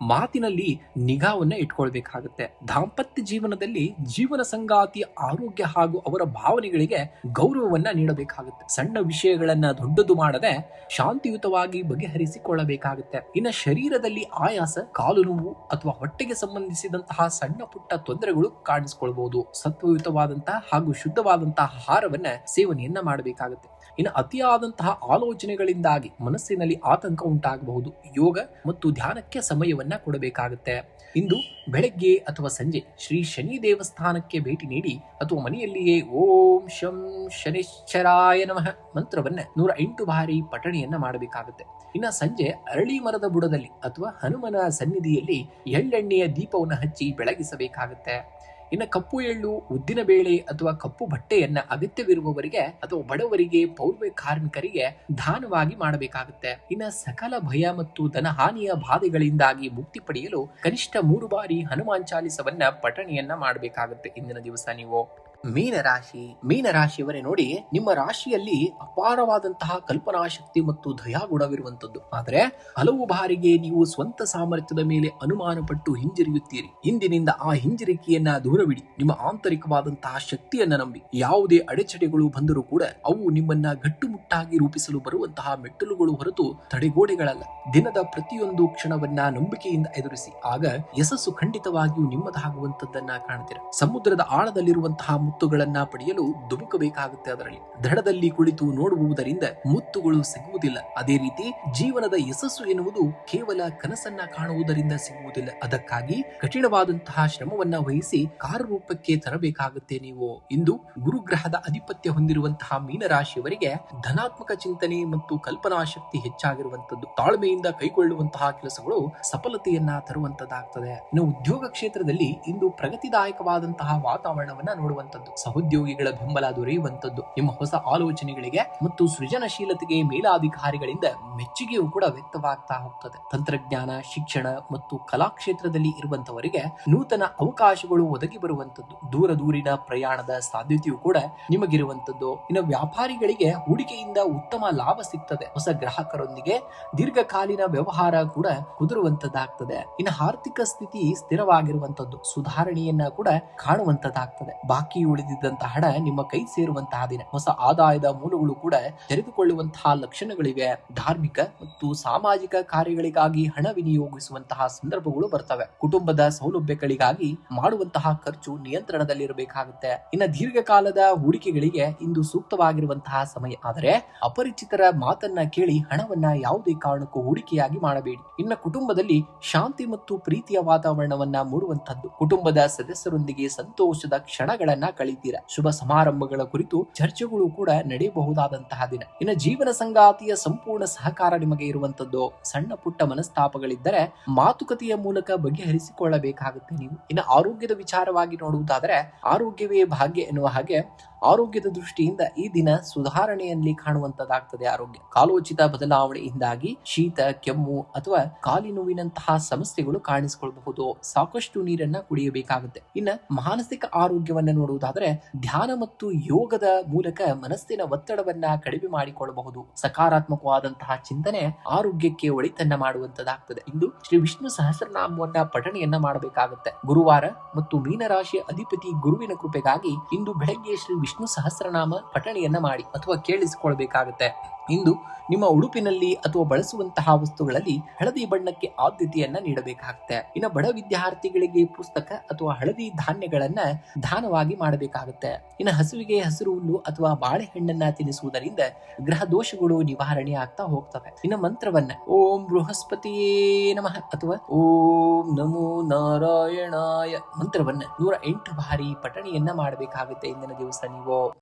ಮಾತಿನಲ್ಲಿ ನಿಗಾವನ್ನ ಇಟ್ಕೊಳ್ಬೇಕಾಗುತ್ತೆ. ದಾಂಪತ್ಯ ಜೀವನದಲ್ಲಿ ಜೀವನ ಸಂಗಾತಿಯ ಆರೋಗ್ಯ ಹಾಗೂ ಅವರ ಭಾವನೆಗಳಿಗೆ ಗೌರವವನ್ನ ನೀಡಬೇಕಾಗುತ್ತೆ. ಸಣ್ಣ ವಿಷಯಗಳನ್ನ ದೊಡ್ಡದು ಮಾಡದೆ ಶಾಂತಿಯುತವಾಗಿ ಬಗೆಹರಿಸಿಕೊಳ್ಳಬೇಕಾಗುತ್ತೆ. ಇನ್ನು ಶರೀರದಲ್ಲಿ ಆಯಾಸ, ಕಾಲು ನೋವು ಅಥವಾ ಹೊಟ್ಟೆಗೆ ಸಂಬಂಧಿಸಿದಂತಹ ಸಣ್ಣ ಪುಟ್ಟ ತೊಂದರೆಗಳು ಕಾಣಿಸಿಕೊಳ್ಳಬಹುದು. ಸತ್ವಯುತವಾದಂತಹ ಹಾಗೂ ಶುದ್ಧವಾದಂತಹ ಆಹಾರವನ್ನ ಸೇವನೆಯನ್ನ ಮಾಡಬೇಕಾಗುತ್ತೆ. ಇನ್ನು ಅತಿಯಾದಂತಹ ಆಲೋಚನೆಗಳಿಂದಾಗಿ ಮನಸ್ಸಿನಲ್ಲಿ ಆತಂಕ ಉಂಟಾಗಬಹುದು. ಯೋಗ ಮತ್ತು ಧ್ಯಾನಕ್ಕೆ ಸಮಯವನ್ನ ಕೊಡಬೇಕಾಗುತ್ತೆ. ಇಂದು ಬೆಳಗ್ಗೆ ಅಥವಾ ಸಂಜೆ ಶ್ರೀ ಶನಿ ದೇವಸ್ಥಾನಕ್ಕೆ ಭೇಟಿ ನೀಡಿ ಅಥವಾ ಮನೆಯಲ್ಲಿಯೇ ಓಂ ಶಂ ಶನಿಶ್ಚರಾಯ ನಮಃ ಮಂತ್ರವನ್ನ 108 ಬಾರಿ ಪಠಣೆಯನ್ನ ಮಾಡಬೇಕಾಗುತ್ತೆ. ಇನ್ನು ಸಂಜೆ ಅರಳಿ ಮರದ ಬುಡದಲ್ಲಿ ಅಥವಾ ಹನುಮನ ಸನ್ನಿಧಿಯಲ್ಲಿ ಎಳ್ಳೆಣ್ಣೆಯ ದೀಪವನ್ನು ಹಚ್ಚಿ ಬೆಳಗಿಸಬೇಕಾಗುತ್ತೆ. ಇನ್ನು ಕಪ್ಪು ಎಳ್ಳು, ಉದ್ದಿನ ಬೇಳೆ ಅಥವಾ ಕಪ್ಪು ಬಟ್ಟೆಯನ್ನ ಅಗತ್ಯವಿರುವವರಿಗೆ ಅಥವಾ ಬಡವರಿಗೆ, ಪೌರ್ವ ಕಾರ್ಮಿಕರಿಗೆ ದಾನವಾಗಿ ಮಾಡಬೇಕಾಗುತ್ತೆ. ಇನ್ನು ಸಕಲ ಭಯ ಮತ್ತು ಧನಹಾನಿಯ ಬಾಧೆಗಳಿಂದಾಗಿ ಮುಕ್ತಿ ಪಡೆಯಲು ಕನಿಷ್ಠ 3 ಬಾರಿ ಹನುಮಾನ್ ಚಾಲಿಸವನ್ನ ಪಠಣೆಯನ್ನ ಮಾಡಬೇಕಾಗುತ್ತೆ. ಇಂದಿನ ದಿವಸ ನೀವು ಮೀನರಾಶಿಯವರೇ ನೋಡಿ, ನಿಮ್ಮ ರಾಶಿಯಲ್ಲಿ ಅಪಾರವಾದಂತಹ ಕಲ್ಪನಾ ಶಕ್ತಿ ಮತ್ತು ದಯಾಗುಣವಿರುವಂತದ್ದು. ಆದರೆ ಹಲವು ಬಾರಿಗೆ ನೀವು ಸ್ವಂತ ಸಾಮರ್ಥ್ಯದ ಮೇಲೆ ಅನುಮಾನ ಪಟ್ಟು ಹಿಂಜರಿಯುತ್ತೀರಿ. ಇಂದಿನಿಂದ ಆ ಹಿಂಜರಿಕೆಯನ್ನ ದೂರವಿಡಿ. ನಿಮ್ಮ ಆಂತರಿಕವಾದಂತಹ ಶಕ್ತಿಯನ್ನ ನಂಬಿ. ಯಾವುದೇ ಅಡೆಚಣೆಗಳು ಬಂದರೂ ಕೂಡ ಅವು ನಿಮ್ಮನ್ನ ಗಟ್ಟುಮುಟ್ಟಾಗಿ ರೂಪಿಸಲು ಬರುವಂತಹ ಮೆಟ್ಟಲುಗಳು ಹೊರತು ತಡೆಗೋಡೆಗಳಲ್ಲ. ದಿನದ ಪ್ರತಿಯೊಂದು ಕ್ಷಣವನ್ನ ನಂಬಿಕೆಯಿಂದ ಎದುರಿಸಿ. ಆಗ ಯಶಸ್ಸು ಖಂಡಿತವಾಗಿಯೂ ನಿಮ್ಮದಾಗುವಂತದ್ದನ್ನ ಕಾಣ್ತೀರ. ಸಮುದ್ರದ ಆಳದಲ್ಲಿರುವಂತಹ ಮುತ್ತುಗಳನ್ನ ಪಡೆಯಲು ಧುಮುಕಬೇಕಾಗುತ್ತೆ. ಅದರಲ್ಲಿ ದಡದಲ್ಲಿ ಕುಳಿತು ನೋಡುವುದರಿಂದ ಮುತ್ತುಗಳು ಸಿಗುವುದಿಲ್ಲ. ಅದೇ ರೀತಿ ಜೀವನದ ಯಶಸ್ಸು ಎನ್ನುವುದು ಕೇವಲ ಕನಸನ್ನ ಕಾಣುವುದರಿಂದ ಸಿಗುವುದಿಲ್ಲ. ಅದಕ್ಕಾಗಿ ಕಠಿಣವಾದಂತಹ ಶ್ರಮವನ್ನ ವಹಿಸಿ ಕಾರ್ಯರೂಪಕ್ಕೆ ತರಬೇಕಾಗುತ್ತೆ. ನೀವು ಇಂದು ಗುರುಗ್ರಹದ ಆಧಿಪತ್ಯ ಹೊಂದಿರುವಂತಹ ಮೀನರಾಶಿಯವರಿಗೆ ಧನಾತ್ಮಕ ಚಿಂತನೆ ಮತ್ತು ಕಲ್ಪನಾ ಶಕ್ತಿ ಹೆಚ್ಚಾಗಿರುವಂತದ್ದು. ತಾಳ್ಮೆಯಿಂದ ಕೈಗೊಳ್ಳುವಂತಹ ಕೆಲಸಗಳು ಸಫಲತೆಯನ್ನ ತರುವಂತದ್ದಾಗ್ತದೆ. ಇನ್ನು ಉದ್ಯೋಗ ಕ್ಷೇತ್ರದಲ್ಲಿ ಇಂದು ಪ್ರಗತಿದಾಯಕವಾದಂತಹ ವಾತಾವರಣವನ್ನ ನೋಡುವಂತದ್ದು. ಸಹೋದ್ಯೋಗಿಗಳ ಬೆಂಬಲ ದೊರೆಯುವಂತದ್ದು. ನಿಮ್ಮ ಹೊಸ ಆಲೋಚನೆಗಳಿಗೆ ಮತ್ತು ಸೃಜನಶೀಲತೆಗೆ ಮೇಲಾಧಿಕಾರಿಗಳಿಂದ ಮೆಚ್ಚುಗೆಯೂ ಕೂಡ ವ್ಯಕ್ತವಾಗ್ತಾ ಹೋಗ್ತದೆ. ತಂತ್ರಜ್ಞಾನ, ಶಿಕ್ಷಣ ಮತ್ತು ಕಲಾ ಕ್ಷೇತ್ರದಲ್ಲಿ ಇರುವಂತವರಿಗೆ ನೂತನ ಅವಕಾಶಗಳು ಒದಗಿ ಬರುವಂತದ್ದು. ದೂರಿನ ಪ್ರಯಾಣದ ಸಾಧ್ಯತೆಯೂ ಕೂಡ ನಿಮಗಿರುವಂತದ್ದು. ಇನ್ನು ವ್ಯಾಪಾರಿಗಳಿಗೆ ಹೂಡಿಕೆಯಿಂದ ಉತ್ತಮ ಲಾಭ ಸಿಗ್ತದೆ. ಹೊಸ ಗ್ರಾಹಕರೊಂದಿಗೆ ದೀರ್ಘಕಾಲೀನ ವ್ಯವಹಾರ ಕೂಡ ಕುದುರುವಂತದ್ದಾಗ್ತದೆ. ಇನ್ನು ಆರ್ಥಿಕ ಸ್ಥಿತಿ ಸ್ಥಿರವಾಗಿರುವಂತದ್ದು. ಸುಧಾರಣೆಯನ್ನ ಕೂಡ ಕಾಣುವಂತದ್ದಾಗ್ತದೆ. ಬಾಕಿ ಉಳಿದಿದ್ದಂತಹ ಹಣ ನಿಮ್ಮ ಕೈ ಸೇರುವಂತಹ ದಿನ. ಹೊಸ ಆದಾಯದ ಮೂಲಗಳು ಕೂಡ ತೆರೆದುಕೊಳ್ಳುವಂತಹ ಲಕ್ಷಣಗಳಿವೆ. ಧಾರ್ಮಿಕ ಮತ್ತು ಸಾಮಾಜಿಕ ಕಾರ್ಯಗಳಿಗಾಗಿ ಹಣ ವಿನಿಯೋಗಿಸುವಂತಹ ಸಂದರ್ಭಗಳು ಬರ್ತವೆ. ಕುಟುಂಬದ ಸೌಲಭ್ಯಗಳಿಗಾಗಿ ಮಾಡುವಂತಹ ಖರ್ಚು ನಿಯಂತ್ರಣದಲ್ಲಿರಬೇಕಾಗುತ್ತೆ. ಇನ್ನು ದೀರ್ಘಕಾಲದ ಹೂಡಿಕೆಗಳಿಗೆ ಇಂದು ಸೂಕ್ತವಾಗಿರುವಂತಹ ಸಮಯ. ಆದರೆ ಅಪರಿಚಿತರ ಮಾತನ್ನ ಕೇಳಿ ಹಣವನ್ನ ಯಾವುದೇ ಕಾರಣಕ್ಕೂ ಹೂಡಿಕೆಯಾಗಿ ಮಾಡಬೇಡಿ. ಇನ್ನು ಕುಟುಂಬದಲ್ಲಿ ಶಾಂತಿ ಮತ್ತು ಪ್ರೀತಿಯ ವಾತಾವರಣವನ್ನ ಮೂಡುವಂತದ್ದು. ಕುಟುಂಬದ ಸದಸ್ಯರೊಂದಿಗೆ ಸಂತೋಷದ ಕ್ಷಣಗಳನ್ನ ಕಳೀತೀರಾ. ಶುಭ ಸಮಾರಂಭಗಳ ಕುರಿತು ಚರ್ಚೆಗಳು ಕೂಡ ನಡೆಯಬಹುದಾದಂತಹ ದಿನ. ಇನ್ನು ಜೀವನ ಸಂಗಾತಿಯ ಸಂಪೂರ್ಣ ಸಹಕಾರ ನಿಮಗೆ ಇರುವಂತದ್ದು. ಸಣ್ಣ ಪುಟ್ಟ ಮನಸ್ತಾಪಗಳಿದ್ದರೆ ಮಾತುಕತೆಯ ಮೂಲಕ ಬಗೆಹರಿಸಿಕೊಳ್ಳಬೇಕಾಗುತ್ತೆ ನೀವು. ಇನ್ನು ಆರೋಗ್ಯದ ವಿಚಾರವಾಗಿ ನೋಡುವುದಾದರೆ ಆರೋಗ್ಯವೇ ಭಾಗ್ಯ ಎನ್ನುವ ಹಾಗೆ ಆರೋಗ್ಯದ ದೃಷ್ಟಿಯಿಂದ ಈ ದಿನ ಸುಧಾರಣೆಯಲ್ಲಿ ಕಾಣುವಂತದ್ದಾಗ್ತದೆ. ಆರೋಗ್ಯ ಕಾಲೋಚಿತ ಬದಲಾವಣೆಯಿಂದಾಗಿ ಶೀತ, ಕೆಮ್ಮು ಅಥವಾ ಕಾಲಿನೋವಿನಂತಹ ಸಮಸ್ಯೆಗಳು ಕಾಣಿಸಿಕೊಳ್ಳಬಹುದು. ಸಾಕಷ್ಟು ನೀರನ್ನ ಕುಡಿಯಬೇಕಾಗುತ್ತೆ. ಇನ್ನು ಮಾನಸಿಕ ಆರೋಗ್ಯವನ್ನ ನೋಡುವುದಾದರೆ ಮಾಡುವುದಾದ್ರೆ ಧ್ಯಾನ ಮತ್ತು ಯೋಗದ ಮೂಲಕ ಮನಸ್ಸಿನ ಒತ್ತಡವನ್ನ ಕಡಿಮೆ ಮಾಡಿಕೊಳ್ಳಬಹುದು. ಸಕಾರಾತ್ಮಕವಾದಂತಹ ಚಿಂತನೆ ಆರೋಗ್ಯಕ್ಕೆ ಒಳಿತನ್ನ ಮಾಡುವಂತದ್ದಾಗ್ತದೆ. ಇಂದು ಶ್ರೀ ವಿಷ್ಣು ಸಹಸ್ರನಾಮವನ್ನ ಪಠಣೆಯನ್ನ ಮಾಡಬೇಕಾಗುತ್ತೆ. ಗುರುವಾರ ಮತ್ತು ಮೀನರಾಶಿಯ ಅಧಿಪತಿ ಗುರುವಿನ ಕೃಪೆಗಾಗಿ ಇಂದು ಬೆಳಗ್ಗೆ ಶ್ರೀ ವಿಷ್ಣು ಸಹಸ್ರನಾಮ ಪಠಣೆಯನ್ನ ಮಾಡಿ ಅಥವಾ ಕೇಳಿಸಿಕೊಳ್ಬೇಕಾಗುತ್ತೆ. ಇಂದು ನಿಮ್ಮ ಉಡುಪಿನಲ್ಲಿ ಅಥವಾ ಬಳಸುವಂತಹ ವಸ್ತುಗಳಲ್ಲಿ ಹಳದಿ ಬಣ್ಣಕ್ಕೆ ಆದ್ಯತೆಯನ್ನ ನೀಡಬೇಕಾಗುತ್ತೆ. ಇನ್ನು ಬಡ ವಿದ್ಯಾರ್ಥಿಗಳಿಗೆ ಪುಸ್ತಕ ಅಥವಾ ಹಳದಿ ಧಾನ್ಯಗಳನ್ನ ದಾನವಾಗಿ ಮಾಡಬೇಕಾಗುತ್ತೆ. ಇನ್ನು ಹಸುವಿಗೆ ಹಸಿರು ಹುಲ್ಲು ಅಥವಾ ಬಾಳೆಹಣ್ಣನ್ನ ತಿನ್ನಿಸುವುದರಿಂದ ಗ್ರಹ ದೋಷಗಳು ನಿವಾರಣೆ ಆಗ್ತಾ ಹೋಗ್ತವೆ. ಇನ್ನು ಮಂತ್ರವನ್ನ ಓಂ ಬೃಹಸ್ಪತಿಯೇ ನಮಃ ಅಥವಾ ಓಂ ನಮೋ ನಾರಾಯಣಾಯ ಮಂತ್ರವನ್ನ 108 ಬಾರಿ ಪಠಣೆಯನ್ನ ಮಾಡಬೇಕಾಗುತ್ತೆ ಇಂದಿನ ದಿವಸ ನೀವು.